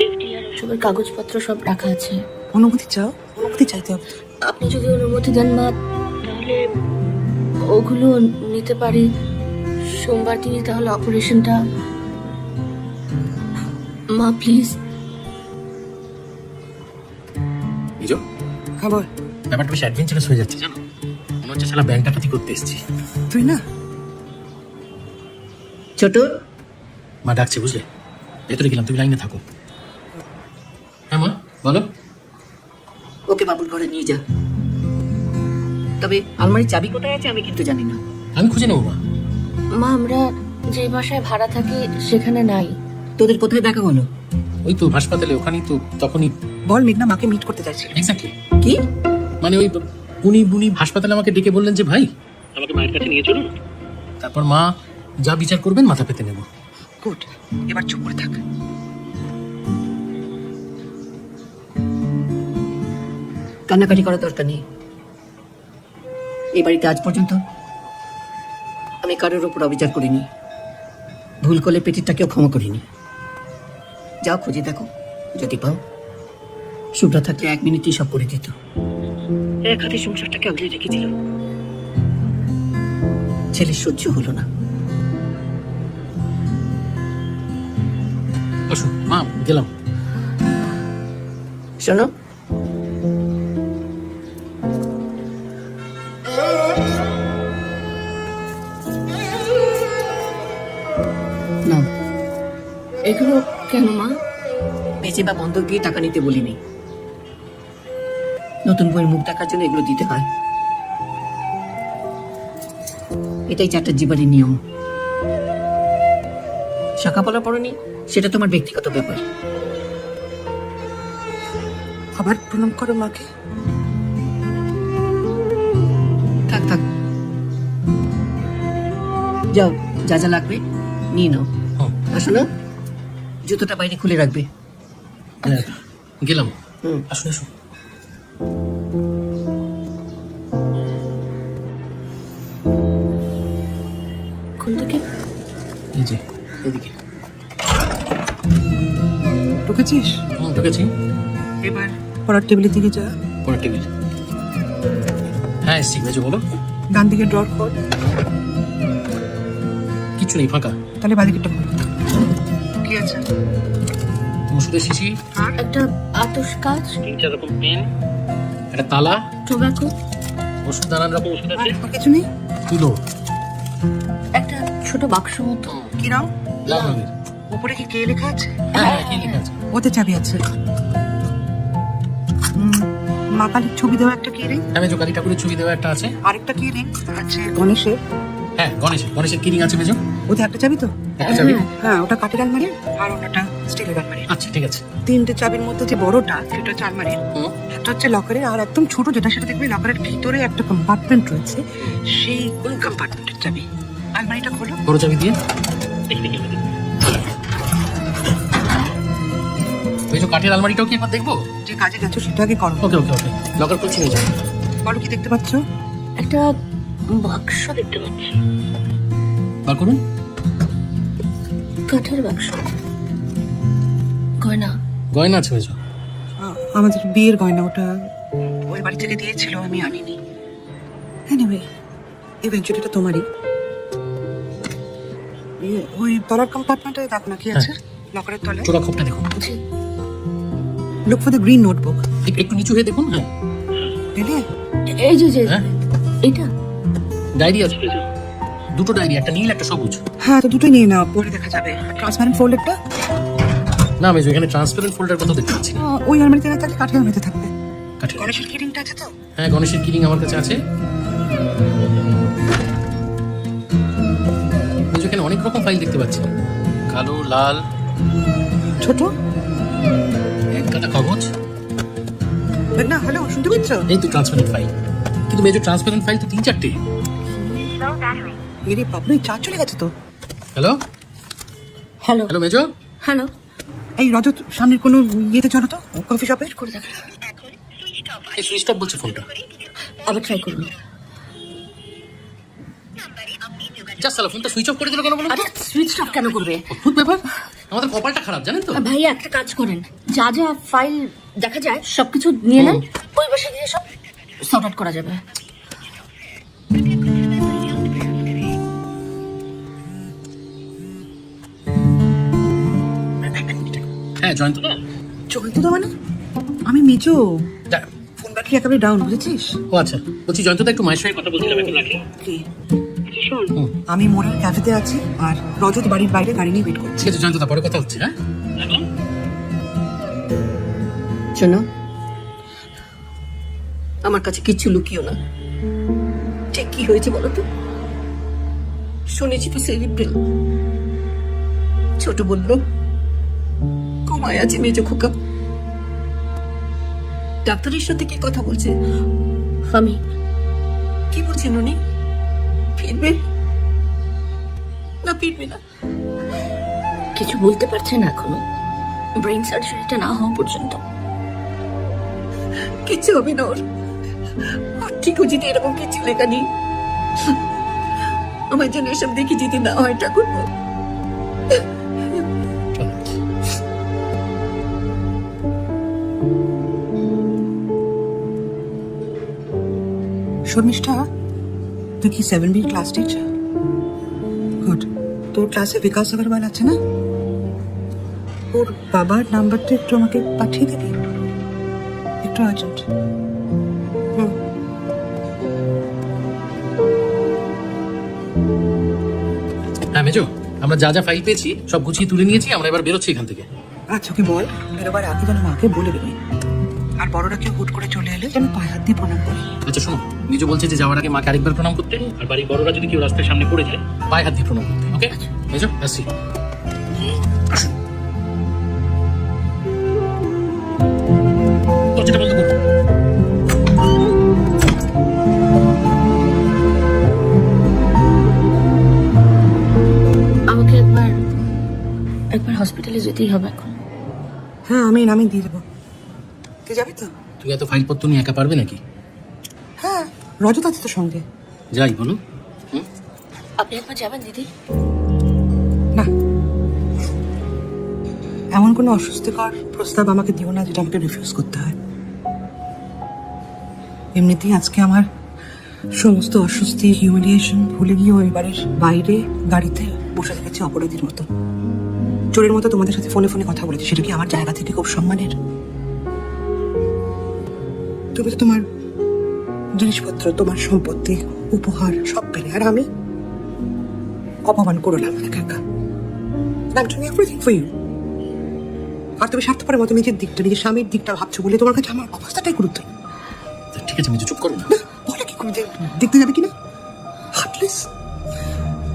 এফডি আর এসবের কাগজপত্র সব রাখা আছে। অনুমতি চাও? অনুমতি চাইতে হবে। আপনি যদি অনুমতি দেন মা, তাহলে ওগুলো নিতে পারি। সোমবার দিনই তাহলে অপারেশনটা। মা প্লিজ। বুঝো হ্যাঁ বল। ব্যাপারটা বেশ অ্যাডভেঞ্চারাস হয়ে যাচ্ছে জানো, মনে হচ্ছে সালা ব্যাংক ডাকাতি করতে এসেছি। তুই না ছোট, মা ডাকছে বুঝলে, ভেতরে গেলাম, তুমি লাইনে থাকো। হ্যাঁ মা বলো। ওকে বাবুর ঘরে নিয়ে যা। তবে আলমারির চাবি কোথায় আছে আমি কিন্তু জানি না। আমি খুঁজে নেবো মা। মা আমরা যে বাসায় ভাড়া থাকি সেখানে নাই। তোদের কোথায় দেখা হলো? ওই তো হাসপাতালে, ওখানেই তো তখনই। বল, মেঘনা মাকে মিট করতে চাইছিল। এক্স্যাক্টলি। কি? মানে ওই বুনি হাসপাতালে আমাকে ডেকে বললেন যে ভাই আমাকে মায়ের কাছে নিয়ে চলুন, তারপর মা যা বিচার করবেন মাথা পেতে নেব। গুড, এবার চুপ করে থাক। কান্নাকাটি করার দরকার নেই। এই বাড়িতে আজ পর্যন্ত আমি কারোর উপর অবিচার করিনি, ভুল করলে পেটিরটাকেও ক্ষমা করিনি। যাও খুঁজে দেখো, যদি পাও। শুভ্রা থাকলে 1 মিনিটই সব করে দিত। এক হাতে সংসারটাকে আগলে রেখেছিল। ছেলের সহ্য হলো না। বসো মা, গেলাম। শোনো, নাও। এগুলো কেন মা? বেঁচে বা বন্ধক দিয়ে টাকা নিতে বলিনি। নতুন বইয়ের মুখ দেখার জন্য এগুলো দিতে হয়। এটাই চারটার জীবনের নিয়ম। শাখা পলা পড়নি, সেটা তোমার ব্যক্তিগত ব্যাপার। আবার প্রণাম করো মাকে। থাক থাক, যাও, যা যা লাগবে নিয়ে নাও। হুম। আর শোনো, জুতোটা বাইরে খুলে রাখবে। হ্যাঁ, গেলাম। হুম। আসুন আসুন। কোন থেকে? এই যে এদিকে। ঢুকেছিস? ঢুকেছি। এবার পড়ার টেবিলের দিকে যা। পরের টেবিল। হ্যাঁ এসছি, মেজো বলো। ডান দিকে ড্রর কর। কিছু নেই, ফাঁকা। তাহলে বাদিকেটা খোল। কি আছে? ওষুধের শিশি, একটা আতস কাজ, 3-4 রকম পেন, একটা তালা, টোব্যাকো, ওষুধ, নানান রকম ওষুধ আছে। আর কিছু নেই? তুলো, একটা ছোট বাক্স মতো। কি রং? লাল রঙের। উপরে কি কে লেখা আছে? হ্যাঁ কি লেখা আছে? ওতে চাবি আছে। মা কালীর ছবি দেওয়া একটা কি রিং, হ্যাঁ মেজো, কালী ঠাকুরের ছবি দেওয়া একটা আছে। আরেকটা কি রিং আছে গণেশের। হ্যাঁ গণেশের কি রিং আছে মেজো? ওতে একটা চাবি তো? একটা চাবি। হ্যাঁ, ওটা কাঠের আলমারি আর ওটা স্টিলের আলমারি। আচ্ছা ঠিক আছে। 3টে চাবির মধ্যে যে বড়টা সেটা হচ্ছে আলমারির, হুম। একটা হচ্ছে লকারের, আর একদম ছোট যেটা সেটা দেখবে লকারের ভিতরে একটা কম্পার্টমেন্ট রয়েছে, সেই কোন কম্পার্টমেন্টের চাবি। আলমারিটা খোলো। বড় চাবি দিয়ে মেজো, কাঠের আলমারিটাও কি একবার দেখবো? যে কাজে গেছো সেটা আগে করো। ওকে ওকে ওকে, লকার খুলছি মেজো। বলো কি দেখতে পাচ্ছ? একটা বাক্স দেখতে পাচ্ছি, বার করুন। কাঠের বাক্স, গয়না। গয়না আছে মেজো। আমাদের বিয়ের গয়না, ওটা ওই বাড়ি থেকে দিয়েছিল, আমি আনিনি। এনিওয়ে, ইভেন্চুয়ালি এটা তোমারই। ওই তলার কম্পার্টমেন্টে দেখো না কি আছে লকারের তলায়। চোরা খোপটা দেখুন। Look for the green notebook. একটু নিচু হয়ে দেখুন। হ্যাঁ পেলে? এই যে হ্যাঁ, এটা ডায়েরি আছে মেজো, দুটো ডায়েরি, একটা নীল একটা সবুজ। হ্যাঁ, তো দুটোই নিয়ে নাও, পরে দেখা যাবে। ট্রান্সপারেন্ট ফোল্ডারটা? না মেজো, এখানে ট্রান্সপারেন্ট ফোল্ডার কথা দেখতে পাচ্ছি না। ওই আলমারিতে না থাকলে কাঠের আলমারিতে থাকবে। কাঠের। গণেশের কি রিংটা আছে তো? হ্যাঁ গণেশের কি রিং আমার কাছে আছে। যেখানে অনেক রকম ফাইল দেখতে পাচ্ছি, কালো, লাল, ছোট এক কাটা কাগজ। না, হ্যালো, শুনতে পাচ্ছ? এই তো ট্রান্সপারেন্ট ফাইল। কিন্তু মেজর ট্রান্সপারেন্ট ফাইল তো 3-4টে। এরে বাবলু, চার্জ চলে গেছে তো। Hello hello hello major, hello এই রজত, সামনের কোনো ইয়েতে চলো তো, কফি শপে। করে দেখ, এই সুইচ অফ বলছে ফোনটা। আবার ট্রাই করুন। জাস্ট সালা ফোনটা সুইচ অফ করে দিল কেন বলো তো? আরে সুইচ অফ কেন করবে? অদ্ভুত ব্যাপার, আমাদের কপালটা খারাপ জানেন তো। ভাইয়া একটা কাজ করেন, যা যা ফাইল দেখা যায় সবকিছু নিয়ে নেন, ওই বসে গিয়ে সব সর্ট আউট করা যাবে। হ্যাঁ জয়ন্ত না? চলতো তো মানে আমি মেজো, দা- ফোন রাখি একেবারে ডাউন, বুঝেছিস? ও আচ্ছা, বলছি জয়ন্তদা একটু মায়ের সঙ্গে কথা বলছিলাম, এখন রাখি। কি? আমি মোড়ের ক্যাফেতে আছি আর রজত বাড়ির বাইরে গাড়ি নিয়ে ওয়েট করছি। ঠিক আছে জয়ন্তদা, পরে কথা হচ্ছে। হ্যাঁ শোনো, আমার কাছে কিচ্ছু লুকিও না। ঠিক কি হয়েছে বলো তো? শুনেছি তো সেরিব্রেল। ছোট বলল কোমায় আছে মেজো খোকা। ডাক্তারের সাথে কি কথা বলছে? আমি কি বলছি নুনি? ফিরবে না ফিরবে না কিছু বলতে পারছে না এখনো, ব্রেন সার্জারিটা না হওয়া পর্যন্ত। কিচ্ছু হবে না ওর, ঠিক যদি এরকম কিছু লেখা নেই। আমার জন্য এসব দেখি যদি না হয় ঠাকুর। শর্মিষ্ঠা, তুই কি 7B ক্লাস টিচার? গুড। তোর ক্লাসে বিকাশ আগরওয়াল আছে না? ওর বাবার নাম্বারটা একটু আমাকে পাঠিয়ে দিবি, একটু আর্জেন্ট। হ্যাঁ মেজো, আমরা যা যা ফাইল পেয়েছি সব গুছিয়ে তুলে নিয়েছি, আমরা এবার বেরোচ্ছি এখান থেকে। আচ্ছা, ওকে বল বেরোবার আগে যেন মাকে বলে দেবে, আর বড়রা কেউ হুট করে চলে এলে যেন পায়ে হাত দিয়ে প্রণাম করে। আচ্ছা শোনো, মেজো বলছে যে যাওয়ার আগে মাকে আরেকবার প্রণাম করতে, আর বাড়ির বড়রা যদি কেউ রাস্তার সামনে পড়ে যায় পায়ে হাত দিয়ে প্রণাম করতে। ওকে মেজো, আসছি। আসুন, দরজাটা বন্ধ করুন। আমাকে একবার হসপিটালে যেতেই হবে এখন। হ্যাঁ, আমি দিয়ে দেবো। তুই যাবি তো? তুই এত ফাইলপত্র নিয়ে একা পারবে নাকি? হ্যাঁ, রজত আছে তো সঙ্গে। যাই বলো। আপনি একবার যাবেন দিদি? না, এমন কোনো অস্বস্তিকর প্রস্তাব আমাকে দিও না যেটা আমাকে রিফিউজ করতে হয়। এমনিতেই আজকে আমার সমস্ত অস্বস্তি, হিউমিলিয়েশন ভুলে গিয়ে ওই বাড়ির বাইরে গাড়িতে বসে থেকেছি অপরাধীর মতো, চোরের মতো তোমাদের সাথে ফোনে ফোনে কথা বলেছি। সেটা কি আমার জায়গা থেকে খুব সম্মানের? তুমি তো তোমার জিনিসপত্র, তোমার সম্পত্তি, উপহার সব পেলে, আর আমি অপমান করলাম একা একা। I'm doing everything for you. আর তুমি স্বার্থপরের মতো নিজের দিকটা, নিজের স্বামীর দিকটা ভাবছো বলে তোমার কাছে আমার অবস্থাটাই গুরুত্ব। ঠিক আছে মেজো, চুপ করো না। বলে কি করে দেখতে যাবে কিনা? হার্টলেস।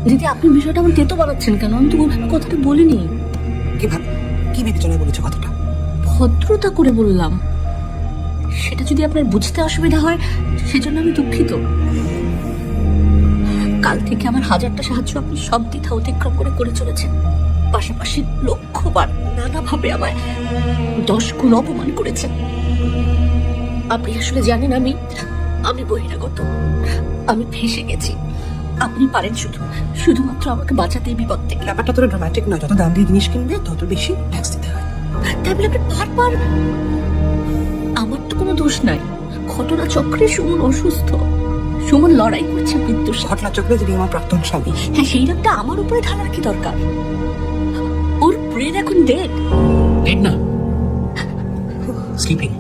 দিদি আপনি বিষয়টা আমার তেতো বানাচ্ছেন কেন? আমি তো ওইভাবে কথাটা বলিনি। কিভাবে, কি বিবেচনায় বলেছো কথাটা? ভদ্রতা করে বললাম। সেটা যদি আপনার বুঝতে অসুবিধা হয় সেজন্য আমি দুঃখিত। কাল থেকে আমার হাজারটা সাহায্য আপনি সব দ্বিধা অতিক্রম করে চলেছেন। পাশাপাশি লক্ষ্যবার নানাভাবে আমায় 10 গুণ অপমান করেছেন। আপনি আসলে জানেন আমি বহিরাগত, আমি ফেঁসে গেছি। আপনি পারেন শুধুমাত্র আমাকে বাঁচাতে এই বিপদ থেকে। ব্যাপারটা তোর ড্রামাটিক নয়, যত দাম দিয়ে জিনিস কিনবে তত বেশি ট্যাক্স দিতে হয়। তাই বলে আপনি বারবার, আমার তো কোনো দোষ নাই। ঘটনা চক্রে সুমন অসুস্থ, সুমন লড়াই করছে মৃত্যুর সাথে। ঘটনা চক্রে যদি আমার প্রাক্তন স্বামী, হ্যাঁ সেই রাগটা আমার উপরে ঢালার কি দরকার? ওর ব্রেন এখন ডেড। ডেড না, স্লিপিং।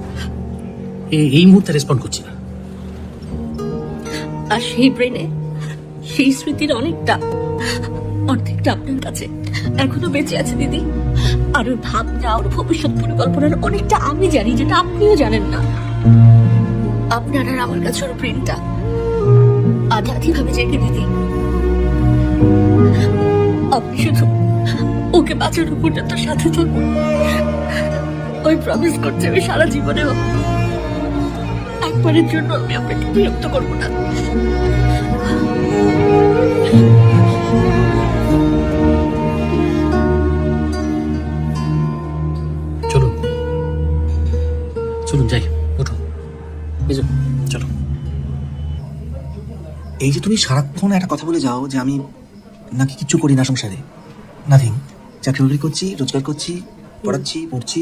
এই মুহূর্তে রেসপন্ড করছি না। আর সেই ব্রেনে সেই স্মৃতির অর্ধেকটা আপনার কাছে এখনো বেঁচে আছে দিদি। আর ওর ভাবনা, ওর ভবিষ্যৎ পরিকল্পনার অনেকটা আমি জানি, যেটা আপনিও জানেন না। আপনার আর আমার কাছে ওর ব্রেনটা আধা আধি ভাবে জেগে দিদি। আপনি শুধু ওকে বাঁচানোর পর্যন্ত সাথে থাকুন। ওই প্রমিস করছে আমি সারা জীবনে একবারের জন্য আমি আপনাকে বিরক্ত করবো না। চলুন চলুন যাই, উঠুন, বুঝুন, চলো। এই যে তুমি সারাক্ষণ একটা কথা বলে যাও যে আমি নাকি কিচ্ছু করি না সংসারে, নাথিং, চাকরি বাকরি করছি, রোজগার করছি, পড়াচ্ছি, পড়ছি,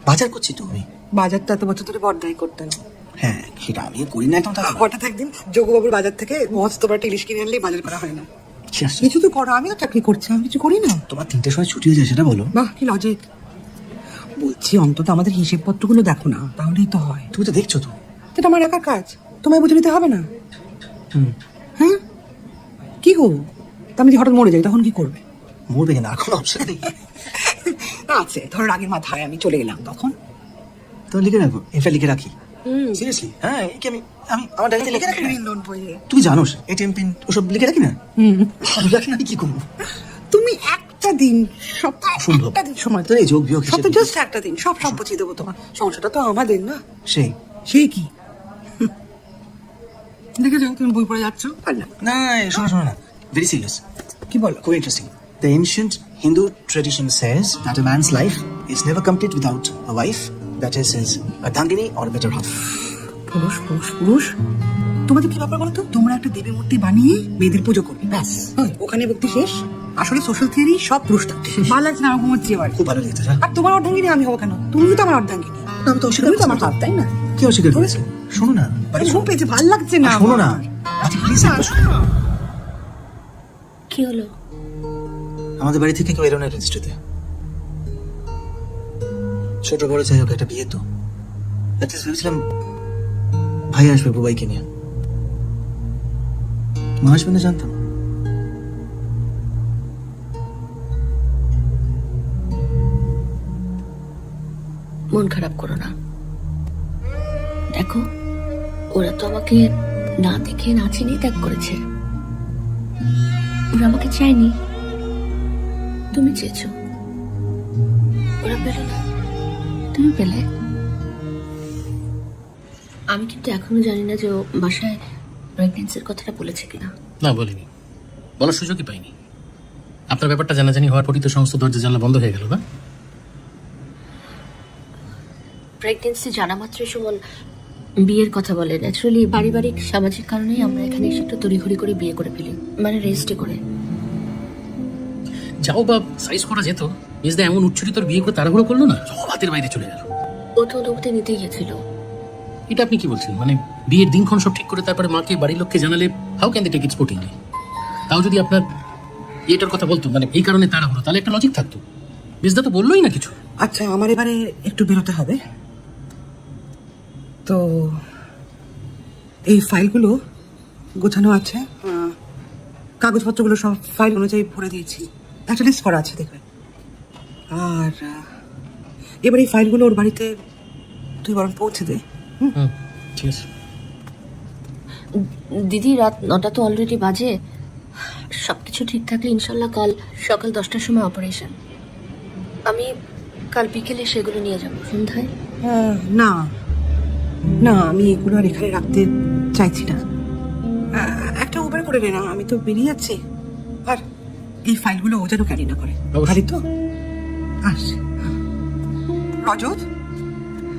বাজার করছি তো আমি। বাজারটা এত বছর ধরে বড়দাই করতেন। হ্যাঁ, সেটা আমি করি না একদম। হঠাৎ একদিন যোগবাবুর বাজার থেকে মস্ত বড় ইলিশ কিনে আনলেই বাজার করা হয় না। কি আশ্চর্য। কিছু তো করো, আমিও চাকরি করছি, আমি কিছু করি না। তোমার 3টের সময় ছুটি হয়ে যায়, সেটা বলো। বাহ, কি লজিক। বলছি অন্তত আমাদের হিসেবপত্রগুলো দেখো না, তাহলেই তো হয়। তুমি তো দেখছো তো। এটা আমার একার কাজ, তোমায় বুঝে নিতে হবে না? হ্যাঁ, কি গো, তা আমি যদি হঠাৎ মরে যাই তখন কি করবে? মরবে কেন, আর কোনো অপশন নেই। আছে, ধরো আগের মাথায় আমি চলে গেলাম, তখন তো লিখে রাখবো, এটা লিখে রাখি। সিরিয়াসলি, হ্যাঁ, এই কি আমি আমি আমার ডায়েরিতে লিখে রাখি না? লোন বইয়ে তুই জানোস এটিএম পিন ওসব লিখে রাখি না? ভালো রাখি না, আমি কি করবো? তুমি একটা দিন, সপ্তাহে সম্ভব। একটা দিন সময় তো এই যোগ বিয়োগ হিসেব সপ্তাহে জাস্ট একটা দিন সব বুঝিয়ে দেবো তোমার। সমস্যাটা তো আমাদের না। সেই সেই কি দেখে যাও, তুমি বই পড়ে যাচ্ছ। আর না, না, শোনো শোনো না, ভেরি সিরিয়াস, কি বলো? খুব interesting. The ancient Hindu tradition says that a man's life is never complete without a wife, that is his ardhangini or a better half. পুরুষ পুরুষ পুরুষ, তোমাদের কি ব্যাপার বলো তো? তোমরা একটা দেবী মূর্তি বানিয়ে মেয়েদের পুজো করবে, ব্যাস, ওখানে ভক্তি শেষ। আসলে সোশ্যাল থিওরি সব পুরুষ থাকতে ভালো লাগছে না, আমার ঘুমোচ্ছি এবার। খুব ভালো লেগেছে, হ্যাঁ। আর তোমার অর্ধাঙ্গিনী আমি হবো কেন? তুমি তো আমার অর্ধাঙ্গিনী। আমি তো অস্বীকার তুমি তো করছি আমার না। হাত, তাই না? কি অস্বীকার করেছে? শোনো না, আরে ঘুম পেয়েছে, ভাল লাগছে না। শোনো না, আচ্ছা প্লিজ একটু শোনো। কি হলো? আমাদের বাড়ি থেকে কেউ এলো না রেজিস্ট্রিতে। ছোট বড় যাই হোক, একটা বিয়ে তো। অ্যাটলিস্ট ভেবেছিলাম ভাই আসবে বুবাইকে নিয়ে। মা আসবে না জানতাম। মন খারাপ করো না। দেখো, ওরা তো আমাকে না দেখে না চিনে ত্যাগ করেছে। ওরা আমাকে চায়নি, তুমি চেয়েছো। ওরা পেল না, তুমি পেলে। আমি কিন্তু এখনো জানি না যে ও বাসায় প্রেগনেন্সির কথাটা বলেছে কিনা। না, বলিনি, বলার সুযোগই পাইনি। আপনার ব্যাপারটা জানাজানি হওয়ার পরই তো সমস্ত দরজা জানলা বন্ধ হয়ে গেল না? প্রেগনেন্সি জানা মাত্রই সুমন বিয়ের কথা বলে। ন্যাচারালি পারিবারিক সামাজিক কারণেই আমরা এখানে এসে একটু তড়িঘড়ি করে বিয়ে করে ফেলি, মানে রেজিস্ট্রি করে। যাও বা সাইজ করা যেত, মেজদা এমন উচ্ছরিতর বিয়ে করে তাড়াহুড়ো করলো না, সব হাতের বাইরে চলে গেল। ও তো অনুমতি নিতেই গেছিল। এটা আপনি কি বলছেন? মানে বিয়ের দিনক্ষণ সব ঠিক করে তারপরে মাকে বাড়ির লোককে জানালে how can they take it sportingly? তাও যদি আপনার এটার কথা বলতো, মানে এই কারণে তাড়াহুড়ো, তাহলে একটা লজিক থাকতো। মেজদা তো বললোই না কিছু। আচ্ছা, আমার এবারে একটু বেরোতে হবে, তো এই ফাইলগুলো গোছানো আছে, কাগজপত্রগুলো সব ফাইল অনুযায়ী ভরে দিয়েছি, একটা লিস্ট করা আছে, দেখবে। আর এবার এই ফাইলগুলো ওর বাড়িতে তুই বরং পৌঁছে দে। হুম, ঠিক আছে। দিদি, রাত 9টা তো অলরেডি বাজে। সবকিছু ঠিক থাকলে ইনশাল্লাহ কাল সকাল 10টার সময় অপারেশন। আমি কাল বিকেলে সেগুলো নিয়ে যাবো সন্ধ্যায়। না না, আমি এগুলো আর এখানে রাখতে চাইছি না। একটা উবার করে নে না, আমি তো বেরিয়ে যাচ্ছি। আর এই ফাইলগুলো ও যেন ক্যারি না করে, অবশ্যই। ভারী তো। আসছে রজত,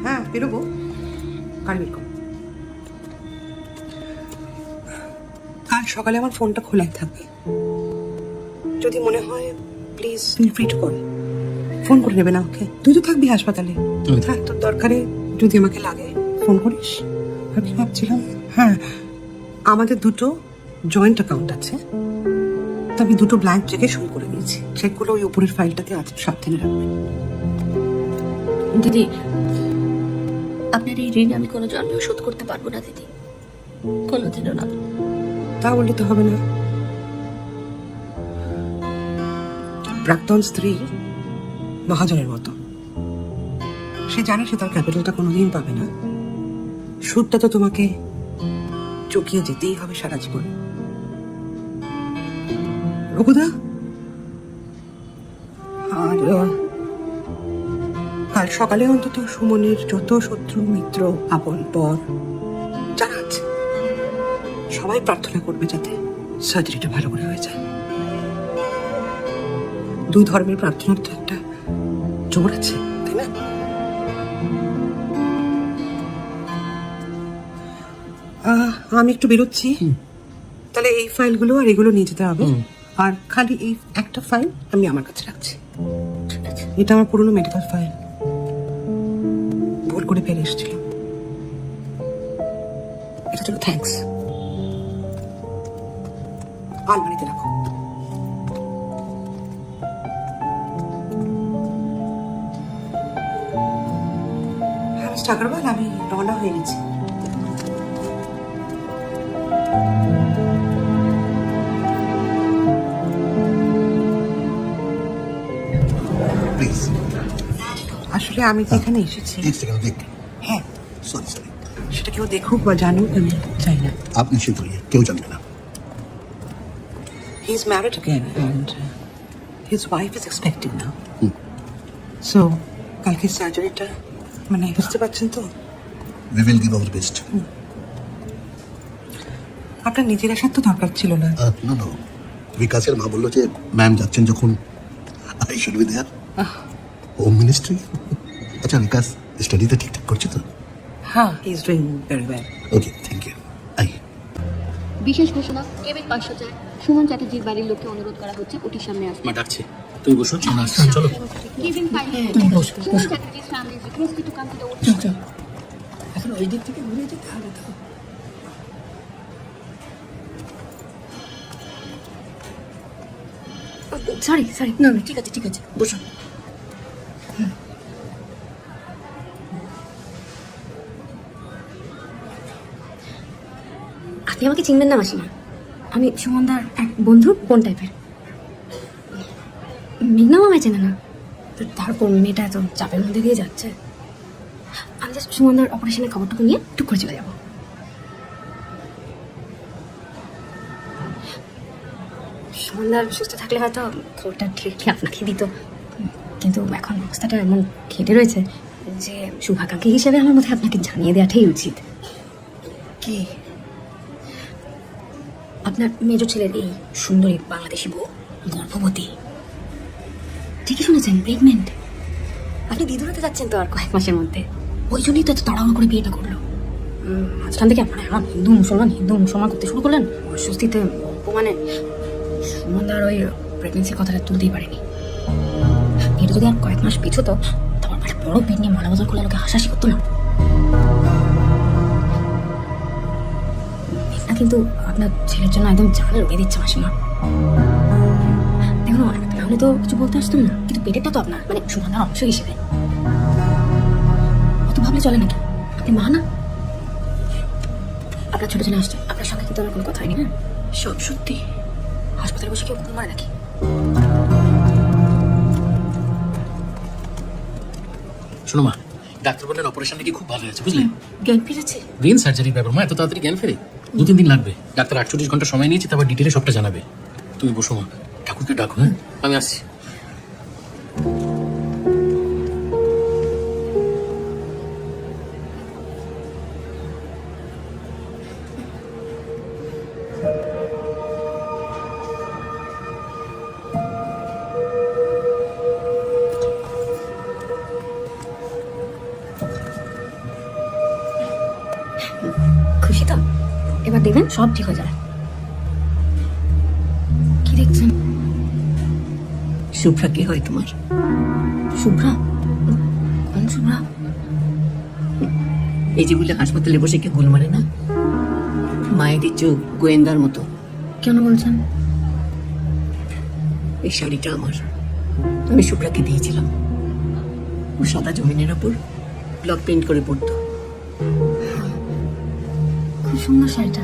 হ্যাঁ বেরোবো, গাড়ি বের কর। কাল সকালে আমার ফোনটা খোলাই থাকবে, যদি মনে হয় please feel free to call. Phone করে নেবে না ওকে, তুই তো থাকবি হাসপাতালে। থাক, তোর দরকারে যদি আমাকে লাগে ফোন করিস। আর কি ভাবছিলাম, হ্যাঁ, আমাদের দুটো জয়েন্ট অ্যাকাউন্ট আছে, তো আমি দুটো ব্ল্যাঙ্ক চেকে শুরু করে দিয়েছি। চেকগুলো ওই উপরের ফাইলটাতে আছে, সাবধানে রাখবেন। দিদি, আপনার এই ঋণ আমি কোনো জন্মেও শোধ করতে পারবো না দিদি, কোনোদিনও না। তা বললে তো হবে না। প্রাক্তন স্ত্রী মহাজনের মতো, সে জানে সে তার ক্যাপিটালটা কোনোদিন পাবে না। সুদটা তো তোমাকে চুকিয়ে যেতেই হবে সারা জীবন। রঘুদা আর কাল সকালে অন্তত সুমনের যত শত্রু মিত্র আপন পর যারা আছে সবাই প্রার্থনা করবে যাতে সার্জারিটা ভালো করে হয়ে যায়। দুই ধর্মের প্রার্থনার তো একটা জোর আছে, তাই না? আমি একটু বেরোচ্ছি, তাহলে এই ফাইলগুলো আর এগুলো নিয়ে যেতে হবে। আর খালি এই একটা ফাইল আমি আমার কাছে রাখছি। এটা আমার পুরনো মেডিকেল ফাইল, ভুল করে ফেলে এসেছিলাম। এটার জন্য থ্যাঙ্কস। আলমারিতে রাখো। হ্যাঁ মিস্টার আগরওয়াল, আমি রওনা হয়ে গেছি। প্লিজ আসলে আমি তো এখানে এসেছি, এক সেকেন্ড দেখ। হ্যাঁ সরি সরি, সেটা কেউ দেখুক বা জানুক আমি চাই না। আপনি সে করিয়ে কেউ জানবে না। He is married again and his wife is expecting now. So, কালকে সার্জারিটা মানে বুঝতে পারছেন তো? We will give our best. আপনার নিজের আসার তো দরকার ছিল না। নো নো, বিকাশের মা বললো যে ম্যাম যাচ্ছেন যখন I should be there. Home ministry. আচ্ছা বিকাশ স্টাডিতে ঠিকঠাক করছে তো? হ্যাঁ, he is doing very well. Okay, thank you. আই বিশেষ ঘোষণা, কেবিন 504 সুমন চ্যাটার্জির বাড়ির লোককে অনুরোধ করা হচ্ছে ওটির সামনে আসতে। মা ডাকছে, তুমি বসো। চলো। কেবিন 504 সুমন চ্যাটার্জির family request to come to the OT. চল এখন ওই দিক থেকে ঘুরে যেতে হবে তো। সরি না ঠিক আছে বসুন। আপনি আমাকে চিনবেন না মাসিমা, আমি সুমনদার এক বন্ধুর বোন টাইপের। মেঘনাও আমায় চেনে না, তো তারপর মেয়েটা এত চাপের মধ্যে দিয়ে যাচ্ছে। আমি জাস্ট সুমনদার অপারেশনের খবরটুকু নিয়ে টুক করে চলে যাবো। সুমনদার সুস্থ থাকলে হয়তো খবরটা ঠিক আপনাকে দিত, কিন্তু এখন অবস্থাটা এমন খেটে রয়েছে যে শুভাকাঙ্ক্ষী হিসেবে আমার মধ্যে আপনাকে জানিয়ে দেওয়াটাই উচিত। কি? আপনার মেজর ছেলের এই সুন্দরী বাংলাদেশি বউ গর্ভবতী। ঠিকই শুনেছেন, প্রেগনেন্ট। আপনি দিদুরাতে যাচ্ছেন তো আর কয়েক মাসের মধ্যে, ওই জন্যই তো এত তাড়াহুড়ো করে বিয়েটা করলো। মাঝখান থেকে আপনারা এখন হিন্দু মুসলমান করতে শুরু করলেন। অস্বস্তিতে মানে সুমনদার ওই প্রেগনেন্সির কথাটা তুলতেই পারেনি। এটা যদি আর কয়েক মাস পিছতো, তোমার একটা বড় পেট নিয়ে মালা বাজার করলে লোকে হাসাহাসি করতো না। কিন্তু আপনার ছেলের জন্য একদম জানে রোগে দিচ্ছে মাসিমা। দেখুন, আমি তো কিছু বলতে আসতাম না, কিন্তু পেটেরটা তো আপনার মানে সুমনদার অংশ হিসেবে। অত ভাবলে চলে নাকি? আপনি মা না? আপনার ছোট ছেলে আসছে, আপনার সঙ্গে কিন্তু আমার কোনো কথা হয়নি। হ্যাঁ, সব সত্যি। হাসপাতালে বসে কেউ কুকুর মারে নাকি? শোনো মা, ডাক্তার বললেন অপারেশন নাকি খুব ভালো হয়েছে, বুঝলে? জ্ঞান ফিরেছে? ব্রেন সার্জারির ব্যাপার মা, এত তাড়াতাড়ি জ্ঞান ফেরে? 2-3 দিন লাগবে। ডাক্তার 48 ঘন্টা সময় নিয়েছি, তারপর ডিটেলে সবটা জানাবে। তুমি বসো মা, ঠাকুরকে ডাকো। হ্যাঁ, আমি আসছি। খুশি তো? এবার দেখবেন সব ঠিক হয়ে যাবে। কি দেখছেন? শুভ্রা কি হয় তোমার? শুভ্রা? কোন শুভ্রা? এই যে বলে হাসপাতালে বসে কে গোল মারে না, মায়েরই চোখ গোয়েন্দার মতো। কেন বলছেন? এই শাড়িটা আমার, আমি শুভ্রাকে দিয়েছিলাম। ও সাদা জমিনের ওপর ব্লক প্রিন্ট করে পড়তো। খুব সুন্দর শাড়িটা।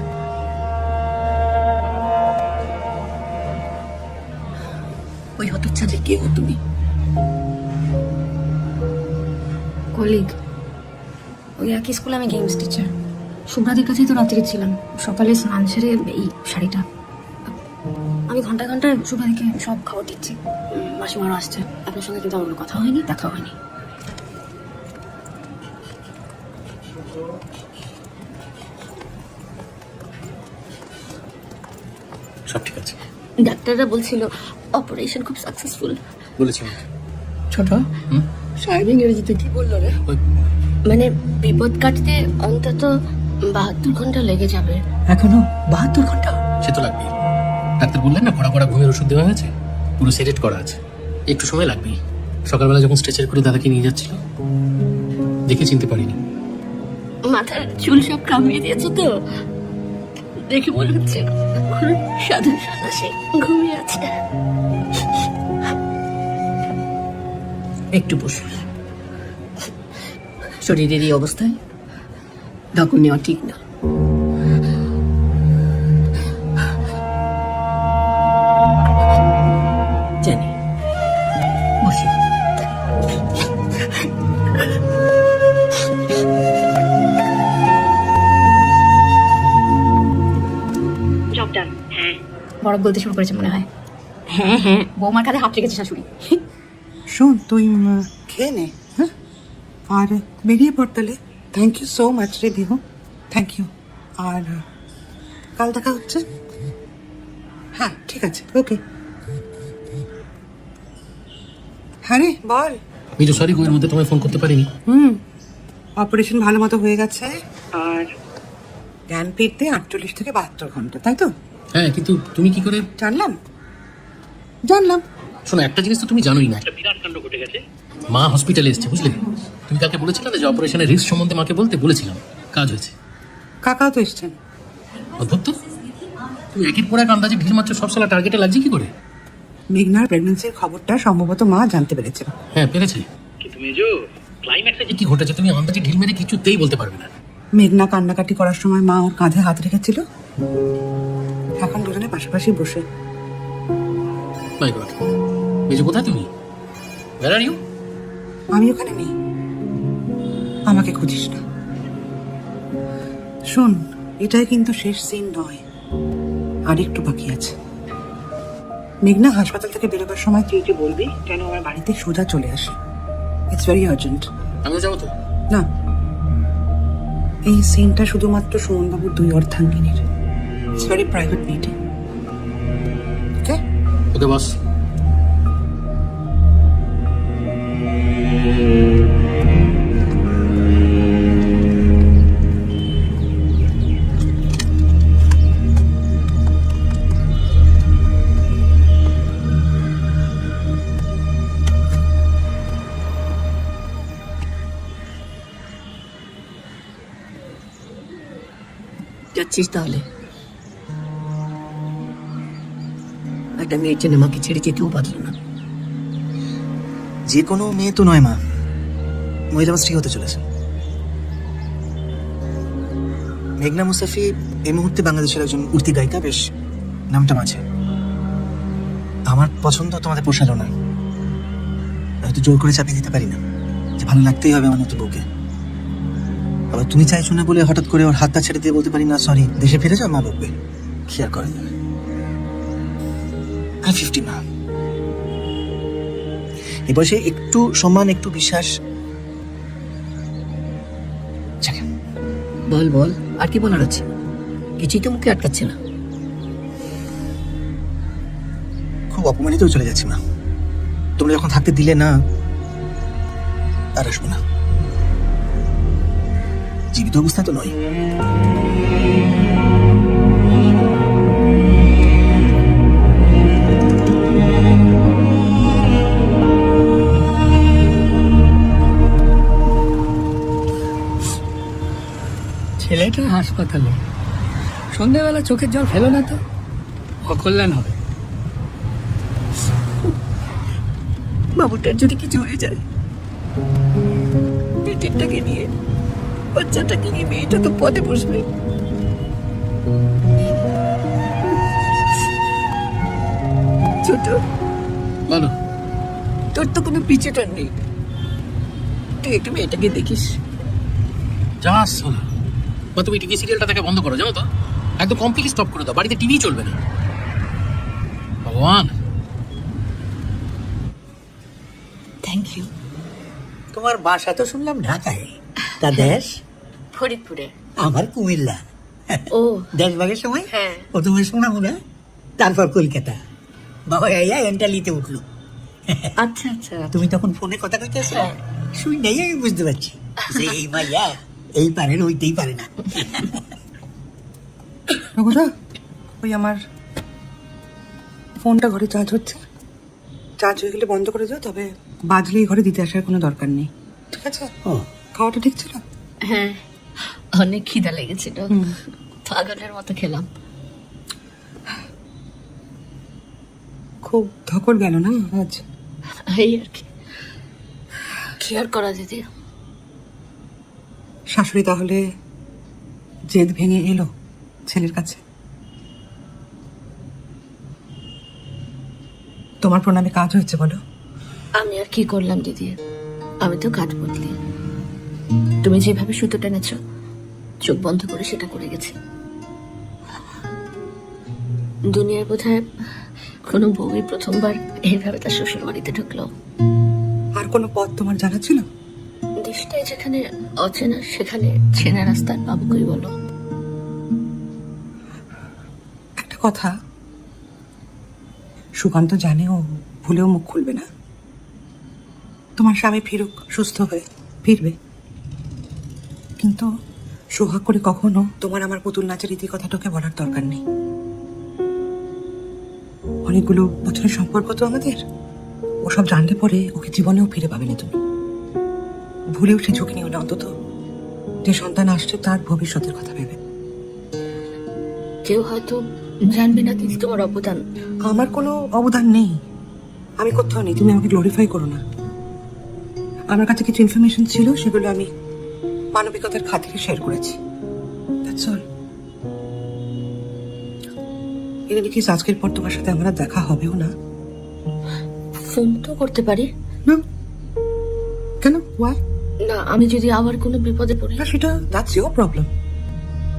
ওই হতচ্ছাড়ে কে ও তুমি? কলিগ, ওই একই স্কুলে আমি গেমস টিচার। শুভ্রাদির কাছেই তো রাত্রে ছিলাম, সকালে স্নান সেরে এই শাড়িটা। আমি ঘন্টায় ঘন্টায় শুভাদিকে সব খবর দিচ্ছি। মাসিমারও আসছে। আপনার সঙ্গে কিন্তু আমার কোনো কথা হয়নি, দেখা হয়নি। সব ঠিক আছে ডাক্তাররা বলছিল অপারেশন খুব সাকসেসফুল। বলেছি ছোট সাহেব ইংরেজিতে কি বললো রে? মানে বিপদ কাটতে অন্তত 72 ঘন্টা লেগে যাবে। এখনো 72 ঘন্টা? সে তো লাগবেই। ডাক্তার বললেন না কড়া কড়া ঘুমের ওষুধ দেওয়া হয়েছে, পুরো সেটেট করা আছে, একটু সময় লাগবেই। সকালবেলা যখন স্ট্রেচার করে দাদাকে নিয়ে যাচ্ছিল দেখে চিনতে পারিনি। মাথার চুল সব কামিয়ে দিয়েছে তো, দেখে মনে হচ্ছে সাধু সন্ন্যাসী ঘুমিয়ে আছে। একটু বসুন। শরীরের এই অবস্থায় ডাকুন নেওয়া ঠিক না। জানি, বসুন। বরফ বলতে শুরু করেছে মনে হয়। হ্যাঁ হ্যাঁ, বৌমার কাঁধে হাত রেখেছে শাশুড়ি। শোন তুই খেয়ে নে, হ্যাঁ, আর বেরিয়ে পড় তাহলে। থ্যাংক ইউ সো মাচ রে বিহু, থ্যাংক ইউ। আর কাল দেখা হচ্ছে। হ্যাঁ ঠিক আছে, ওকে। হ্যাঁ রে বল। মিজু সরি ঘুমের মধ্যে তোমায় ফোন করতে পারিনি। অপারেশন ভালো মতো হয়ে গেছে, আর জ্ঞান ফিরতে 48 থেকে 72 ঘন্টা, তাই তো? হ্যাঁ, কিন্তু তুমি কি করে জানলাম। শোনো, একটা জিনিস তো তুমি জানোই না, একটা বিরাট কাণ্ড ঘটে গেছে। মা হসপিটালে এসেছে, বুঝলে? তুমি কালকে বলেছিলে না যে অপারেশনের রিস্ক সম্বন্ধে মাকে বলতে বলেছিলাম, কাজ হয়েছে। কাকাও তো এসছেন। অদ্ভুত তো, তুমি একের পর এক আন্দাজে ঢিল মাত্র, সব সালা টার্গেটে লাগছে কি করে? মেঘনার প্রেগন্যান্সির খবরটা সম্ভবত মা জানতে পেরেছে। হ্যাঁ পেরেছে, কিন্তু মেজো ক্লাইম্যাক্সে যে কি ঘটেছে তুমি আন্দাজে ঢিল মেরে কিছুতেই বলতে পারবে না। মেঘনা কান্নাকাটি করার সময় মা ওর কাঁধে হাত রেখেছিল, এখন দুজনে পাশাপাশি বসে। মাই গড, মেজো কোথায় তুমি? Where are you? আমি ওখানে নেই, আমাকে খুঁজিস না। শোন, এটাই কিন্তু শেষ সিন নয়, আর একটু বাকি আছে। মেঘনা হাসপাতাল থেকে বেরোবার সময় তুই যে বলবি কেন আমার বাড়িতে সোজা চলে আসে। It's very urgent. আমিও যাবো তো? না, এই সিনটা শুধুমাত্র সুমনবাবুর 2 অর্ধাঙ্গিনীর। It's very private meeting. Okay okay boss. যাচ্ছিস তাহলে? একটা মেয়ের জন্য মাকে ছেড়ে যেতেও পারল না। যে কোনো মেয়ে তো নয় মা, মহিলা স্ত্রী হতে চলেছে। মেঘনা মুসাফি এই মুহূর্তে বাংলাদেশের একজন উঠতি গায়িকা, বেশ নামটা মাঝে। আমার পছন্দ তোমাদের পোষালো না, হয়তো জোর করে চাপিয়ে দিতে পারি না যে ভালো লাগতেই হবে আমার মতো বউকে। আবার তুমি চাইছো না বলে হঠাৎ করে ওর হাতটা ছেড়ে দিয়ে বলতে পারি না সরি, দেশে ফিরে যাও, মা বকবে, কি আর করা যাবে। আমি 50 মা, এই বয়সে একটু সম্মান, একটু বিশ্বাস। বল বল, আর কি বলার আছে? কিছুই তো মুখে আটকাচ্ছে না। খুব অপমানিত চলে যাচ্ছি মা, তোমরা যখন থাকতে দিলে না, আর আসবো না। জীবিত অবস্থায় তো নয়। ছেলেটা হাসপাতালে, সন্ধ্যেবেলা চোখের জল ফেলো না তো, অকল্যাণ হবে। বাবুটার যদি কিছু হয়ে যায়, পেটেরটাকে নিয়ে, বাচ্চাটাকে নিয়ে মেয়েটা তো পথে বসবে। ছোট, বলো। তোর তো কোনো পিছুটার নেই, তুই একটু মেয়েটাকে দেখিস। যা শোনা বা, তুমি টিভি সিরিয়ালটা দেখা বন্ধ করো, জানো তো? একদম কমপ্লিটলি স্টপ করে দাও, বাড়িতে টিভি চলবে না। ভগবান। Thank you. তোমার বাসা তো শুনলাম ঢাকায়, তা দেশ? ফরিদপুরে। আমার কুমিল্লা। ও দেশভাগের সময় হ্যাঁ। প্রথমে সোনামুড়া, তারপর কলকাতা। বাবা আইয়া এন্টালিতে উঠলো। আচ্ছা আচ্ছা। তুমি তখন ফোনে কথা কইতেছ, শুই নাই, আমি বুঝতে পারছি যে এই মাইয়া এই পারে হইতেই পারে না। নবদা, ওই আমার ফোনটা ঘরে চার্জ হচ্ছে, চার্জ হয়ে গেলে বন্ধ করে যাও, তবে বাজলেই ঘরে দিতে আসার কোনো দরকার নেই, ঠিক আছে? ও, খাওয়াটা ঠিক ছিল? হ্যাঁ, অনেক খিদা লেগেছিল, পাগলের মতো খেলাম। খুব ধকল গেল না আজ? এই আর কি আর করা দিদি। শাশুড়ি তাহলে জেদ ভেঙে এলো ছেলের কাছে? তোমার প্রণামে কাজ হয়েছে বলো? আমি আর কি করলাম দিদি, আমি তো কাঠ বদলি। তুমি যেভাবে সুতো টেনেছ, চোখ বন্ধ করে সেটা করে গেছি। দুনিয়ার বোধহয় কোনো বউই প্রথমবার এইভাবে তার শ্বশুর বাড়িতে ঢুকলো। আর কোনো পথ তোমার জানা ছিল? দেশটাই যেখানে অচেনা, সেখানে চেনা রাস্তার পাবো কই বলো? একটা কথা, সুকান্ত জানে ও ভুলেও মুখ খুলবে না। তোমার স্বামী ফিরুক, সুস্থ হয়ে ফিরবে, কিন্তু সোহাগ করে কখনো তোমার আমার পুতুল নাচের ইতি কথাটাকে বলার দরকার নেই। অনেকগুলো বছরের সম্পর্ক তো আমাদের, ওসব জানলে পরে ওকে জীবনেও ফিরে পাবে না তুমি। ভুলেও সে ঝুঁকি নিও না, অন্তত যে সন্তান আসছে তার ভবিষ্যতের কথা ভেবে। কেউ হয়তো জানবে না দিদি তোমার অবদান। আমার কোনো অবদান নেই, আমি কোথাও নেই, তুমি আমাকে গ্লোরিফাই করো না। আমার কাছে কিছু ইনফরমেশন ছিল, সেগুলো আমি মানবিকতার খাতিরে শেয়ার করেছি, দ্যাটস অল। এটা কি আজকের পর তোমার সাথে আমার আর দেখা হবেও না? ফোন তো করতে পারি না কেন? ওয়াই? না, আমি যদি আবার কোনো বিপদে পড়ি। না, সেটা দ্যাটস ইওর প্রবলেম।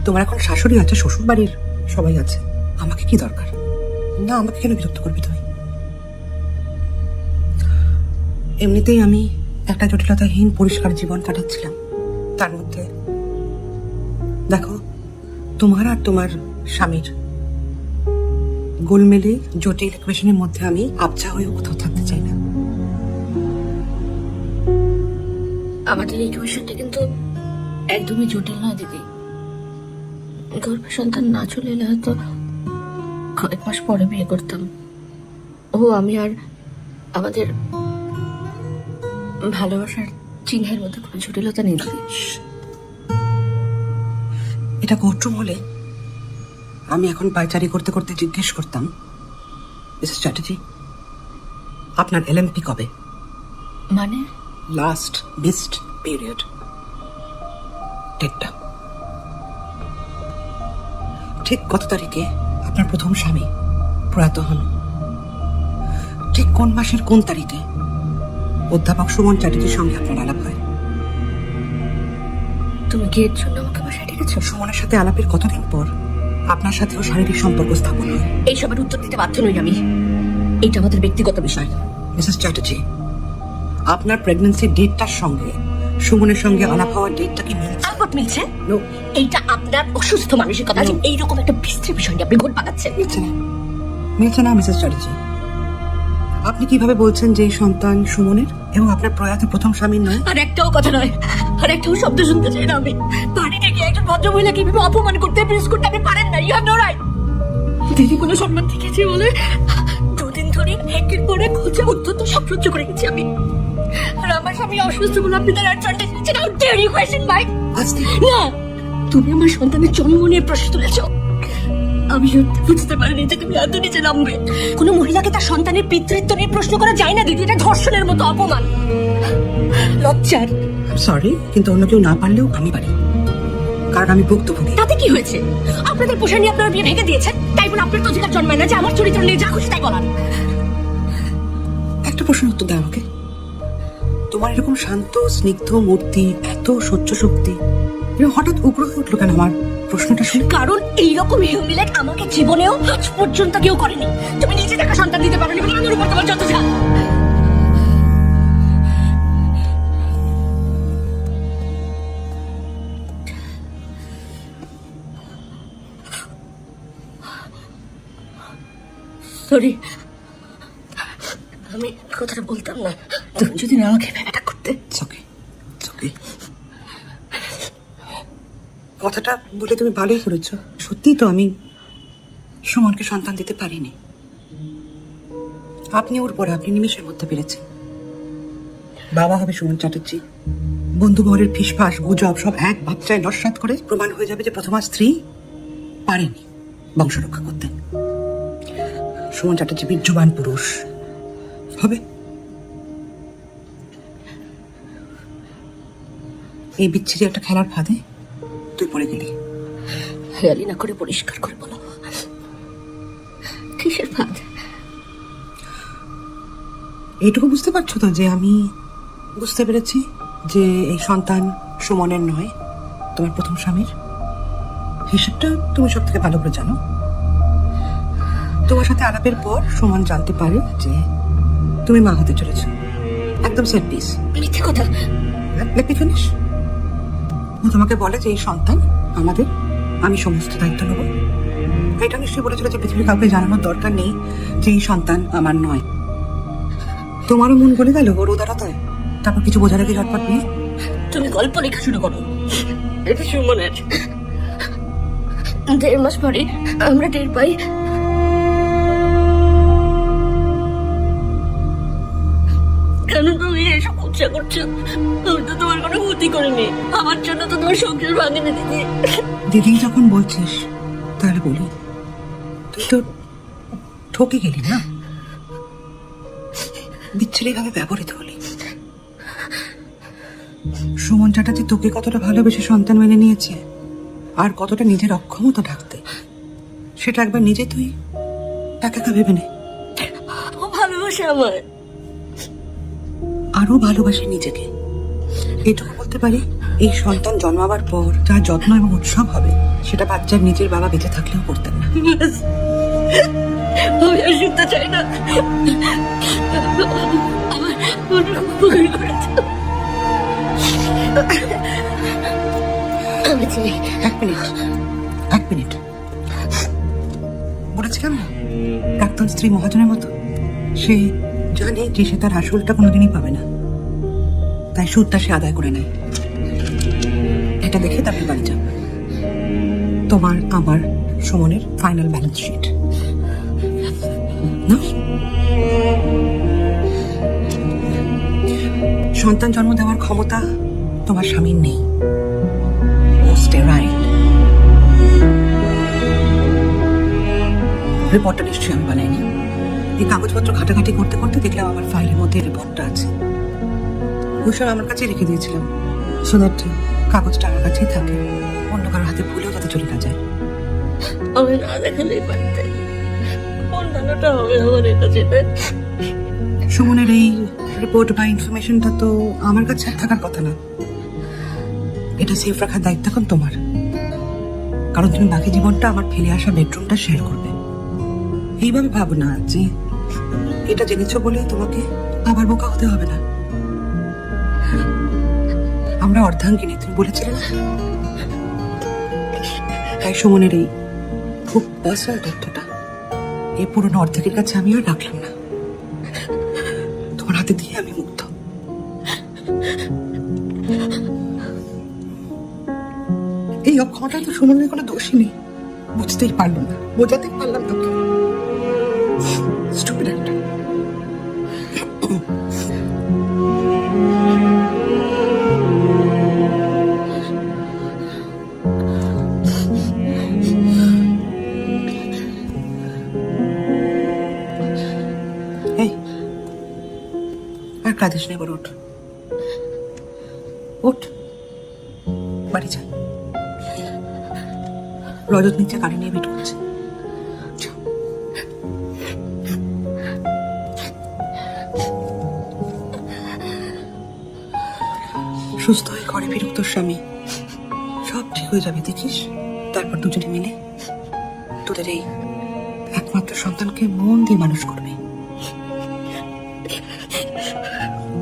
তোমার এখন শাশুড়ি আছে, শ্বশুর বাড়ির সবাই আছে, আমাকে কি দরকার? না, আমাকে কেন বিরক্ত করবে তুমি? এমনিতেই আমি একটা জটিলতাহীন পরিষ্কার জীবন কাটাচ্ছিলাম, তার মধ্যে দেখো তোমার আর তোমার স্বামীর গোলমেলে জটিল ইকুয়েশনের মধ্যে আমি আবছা হয়ে কোথাও থাকতে চাই না। আমাদের এই ইকুয়েশনটা কিন্তু একদমই জটিল নয় দিদি। গর্ভে সন্তান না চলে এলে হয়তো কয়েক মাস পরে বিয়ে করতাম। ও আমি আর আমাদের ভালোবাসার চিহ্নের মধ্যে কোনো জটিলতা নেই দিদি। এটা কোর্টরুম হলে আমি এখন পায়চারি করতে করতে জিজ্ঞেস করতাম, মিসেস চ্যাটার্জি, আপনার এলএমপি কবে? মানে লাস্ট বেস্ট পিরিয়ড ডেটটা ঠিক কত তারিখে আপনার প্রথম স্বামী প্রয়াত হন? ঠিক কোন মাসের কোন তারিখে অধ্যাপক সুমন চ্যাটার্জির সঙ্গে আপনার আলাপ হয়? তুমি কি এর জন্য আমাকে বাসায় ডেকেছো? সুমনের সাথে আলাপের কতদিন পর আপনার সাথেও শারীরিক সম্পর্ক স্থাপন হয়? এইসবের উত্তর দিতে বাধ্য নই আমি, এটা আমাদের ব্যক্তিগত বিষয়। মিসেস চ্যাটার্জি, আপনার প্রেগন্যান্সির ডেটটার সঙ্গে সুমনের সঙ্গে আলাপ হওয়ার ডেটটা কি মিলছে? আপদ মিলছে? No. এইটা আপনার অসুস্থ মানসিকতা। No. এইরকম একটা বিশ্রী বিষয় নিয়ে আপনি ঘোর পাকাচ্ছেন। মিলছে না মিসেস চ্যাটার্জি। আপনি কিভাবে বলছেন যে এই সন্তান সুমনের এবং আপনার প্রয়াত প্রথম স্বামীর নয়? আর একটাও কথা নয়, আর একটাও শব্দ শুনতে চাই না আমি। বাড়িতে গিয়ে একজন ভদ্রমহিলা কিভাবে অপমান করতে প্রেস করতে আপনি পারেন না। You have no right. দিদি কোনো সম্মান দেখেছি বলে দুদিন ধরে একের পর এক খোঁজা অত্যন্ত সব সহ্য করে গেছি আমি। আর আমার স্বামী অসুস্থ বলে আপনি তার অ্যাডভান্টেজ নিচ্ছেন। হাউ ডেয়ার ইউ কোয়েশ্চন মাই? আজকে না, তুমি আমার সন্তানের জন্ম নিয়ে প্রশ্ন তুলেছো। আমি সত্যি বুঝতে পারিনি যে তুমি এত নিচে নামবে। কোনো মহিলাকে তার সন্তানের পিতৃত্ব নিয়ে প্রশ্ন করা যায় না দিদি, এটা ধর্ষণের মতো অপমান, লজ্জার। সরি, কিন্তু অন্য কেউ না পারলেও আমি পারি, কারণ আমি ভুক্তভোগী। তাতে কি হয়েছে? আপনাদের পোষা নিয়ে আপনারা বিয়ে ভেঙে দিয়েছেন, তাই বলে আপনার তো অধিকার জন্মায় না যে আমার চরিত্র নিয়ে যা খুশি তাই বলার। একটা প্রশ্ন উত্তর দাও আমাকে। তোমার এরকম শান্ত স্নিগ্ধ মূর্তি, এত সহ্য শক্তি, এরকম হঠাৎ উগ্র হয়ে উঠলো কেন আমার প্রশ্নটা শুনে? কারণ এইরকম হিউমিলেট আমাকে জীবনেও আজ পর্যন্ত কেউ করেনি। তুমি নিজে টাকা সন্তান দিতে পারোনি বলে আমার উপর তোমার যত ঝাল। সরি, আমি কথাটা বলতাম না। তুমি যদি না আমাকে ব্যাপারটা করতে। কথাটা বলে তুমি ভালোই করেছো। সত্যিই তো আমি সুমনকে সন্তান দিতে পারিনি। আপনি ওর পরে আপনি নিমেষের মধ্যে পেরেছেন। বাবা হবে সুমন চ্যাটার্জি। বন্ধু মহলের ফিসফাস গুজব সব এক বাচ্চায় নস্যাৎ করে প্রমাণ হয়ে যাবে যে প্রথমা স্ত্রী পারেনি বংশ রক্ষা করতে। সুমন চ্যাটার্জি বীর্যবান পুরুষ হবে। এই বিচ্ছিরি একটা খেলার ফাঁদে তুই পড়ে গেলি। হেয়ালি না করে পরিষ্কার করে বলো, কিসের ফাঁদ? এইটুকু বুঝতে পারছো তো যে আমি বুঝতে পেরেছি যে এই সন্তান সুমনের নয়, তোমার প্রথম স্বামীর। হিসেবটা তুমি সব থেকে ভালো করে জানো। তোমার সাথে আলাপের পর সুমন জানতে পারে যে তুমি মা হতে চলেছো। একদম সেট পিস। মিথ্যে কথা। Let me finish. ও তোমাকে বলে যে এই সন্তান আমাদের, আমি সমস্ত দায়িত্ব নেব। এটা নিশ্চয়ই বলেছিল যে পৃথিবীর কাউকে জানানোর দরকার নেই যে এই সন্তান আমার নয়। তোমারও মন গলে গেল ওর উদারতায়। তারপর কিছু বোঝার আগে ঝটপট নিয়ে তুমি গল্প লেখা শুরু করো। এটা সুমনের। 1.5 মাস পরে আমরা টের পাই কেন তুমি এসব উৎসাহ করছো। আমি তো তোমার কোনো ক্ষতি করিনি, আমার জন্য তো তোমার সংসার ভাঙেনি দিদি। দিদি যখন বলছিস তাহলে বলি, তুই তো ঠকে গেলি না, বিচ্ছিরি ভাবে ব্যবহৃত হলি। সুমন চ্যাটার্জি তোকে কতটা ভালোবেসে সন্তান মেনে নিয়েছে আর কতটা নিজের অক্ষমতা ঢাকতে, সেটা একবার নিজে তুই একা একা ভেবে নে। ও ভালোবাসে আমায়, আরো ভালোবাসে নিজেকে। এটুকু বলতে পারি, এই সন্তান জন্মাবার পর যা যত্ন এবং উৎসব হবে সেটা বাচ্চার নিজের বাবা বেঁচে থাকলেও করতেন না। আমি আর শুনতে চাই না। আমার উপকার করেছে। আমি চাই। এক মিনিট বলেছিলাম না, প্রাক্তন স্ত্রী মহাজনের মতো। সে জানে যে সে তার আসলটা কোনোদিনই পাবে না, তাই সুদটা সে আদায় করে নেয়। এটা দেখে তারপর বাড়ি যাও। তোমার আমার সুমনের ফাইনাল ব্যালেন্স শিট না। সন্তান জন্ম দেওয়ার ক্ষমতা তোমার স্বামীর নেই। রিপোর্টটা নিশ্চয়ই আমি বানাইনি। এই কাগজপত্র ঘাটাঘাটি করতে করতে দেখলাম আমার ফাইলের মধ্যে রিপোর্টটা আছে। ওইসব আমার কাছে রেখে দিয়েছিলাম, সো দ্যাট কাগজটা আমার কাছেই থাকে, অন্য কারোর হাতে ভুলেও যাতে চলে না যায়। আমি না দেখালেই পারতে। অন্যান্যটা হবে আমার এটা চেপে। সুমনের এই রিপোর্ট বা ইনফরমেশনটা তো আমার কাছে থাকার কথা না। এটা সেফ রাখার দায়িত্ব এখন তোমার, কারণ তুমি বাকি জীবনটা আমার ফেলে আসা বেডরুমটা শেয়ার করবে। এইভাবে ভাবো না যে এটা জেনেছো বলে তোমাকে আবার বোকা হতে হবে না। আমরা অর্ধাঙ্গিনী, তুমি বলেছিলে না? তাই সুমনের এই খুব পার্সোনাল তথ্যটা এই পুরনো অর্ধেকের কাছে আমি আর রাখলাম না। তোমার হাতে দিয়ে আমি মুগ্ধ। এই অক্ষমতায় তো সুমনের কোনো দোষই নেই। বুঝতেই পারলাম না, বোঝাতেই পারলাম তোকে। Stupid actor. Hey, আর কাঁদিস না, এবার ওঠ ওঠ, বাড়ি যা। রজত নিচে গাড়ি নিয়ে বেট করছে। সুস্থ হয়ে ঘরে ফিরুক তোর স্বামী, সব হয়ে যাবে দেখিস, তারপর দুজনে মিলে তোদের এই একমাত্র সন্তানকে মন দিয়ে মানুষ করবে।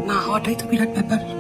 মা হওয়াটাই তো বিরাট ব্যাপার।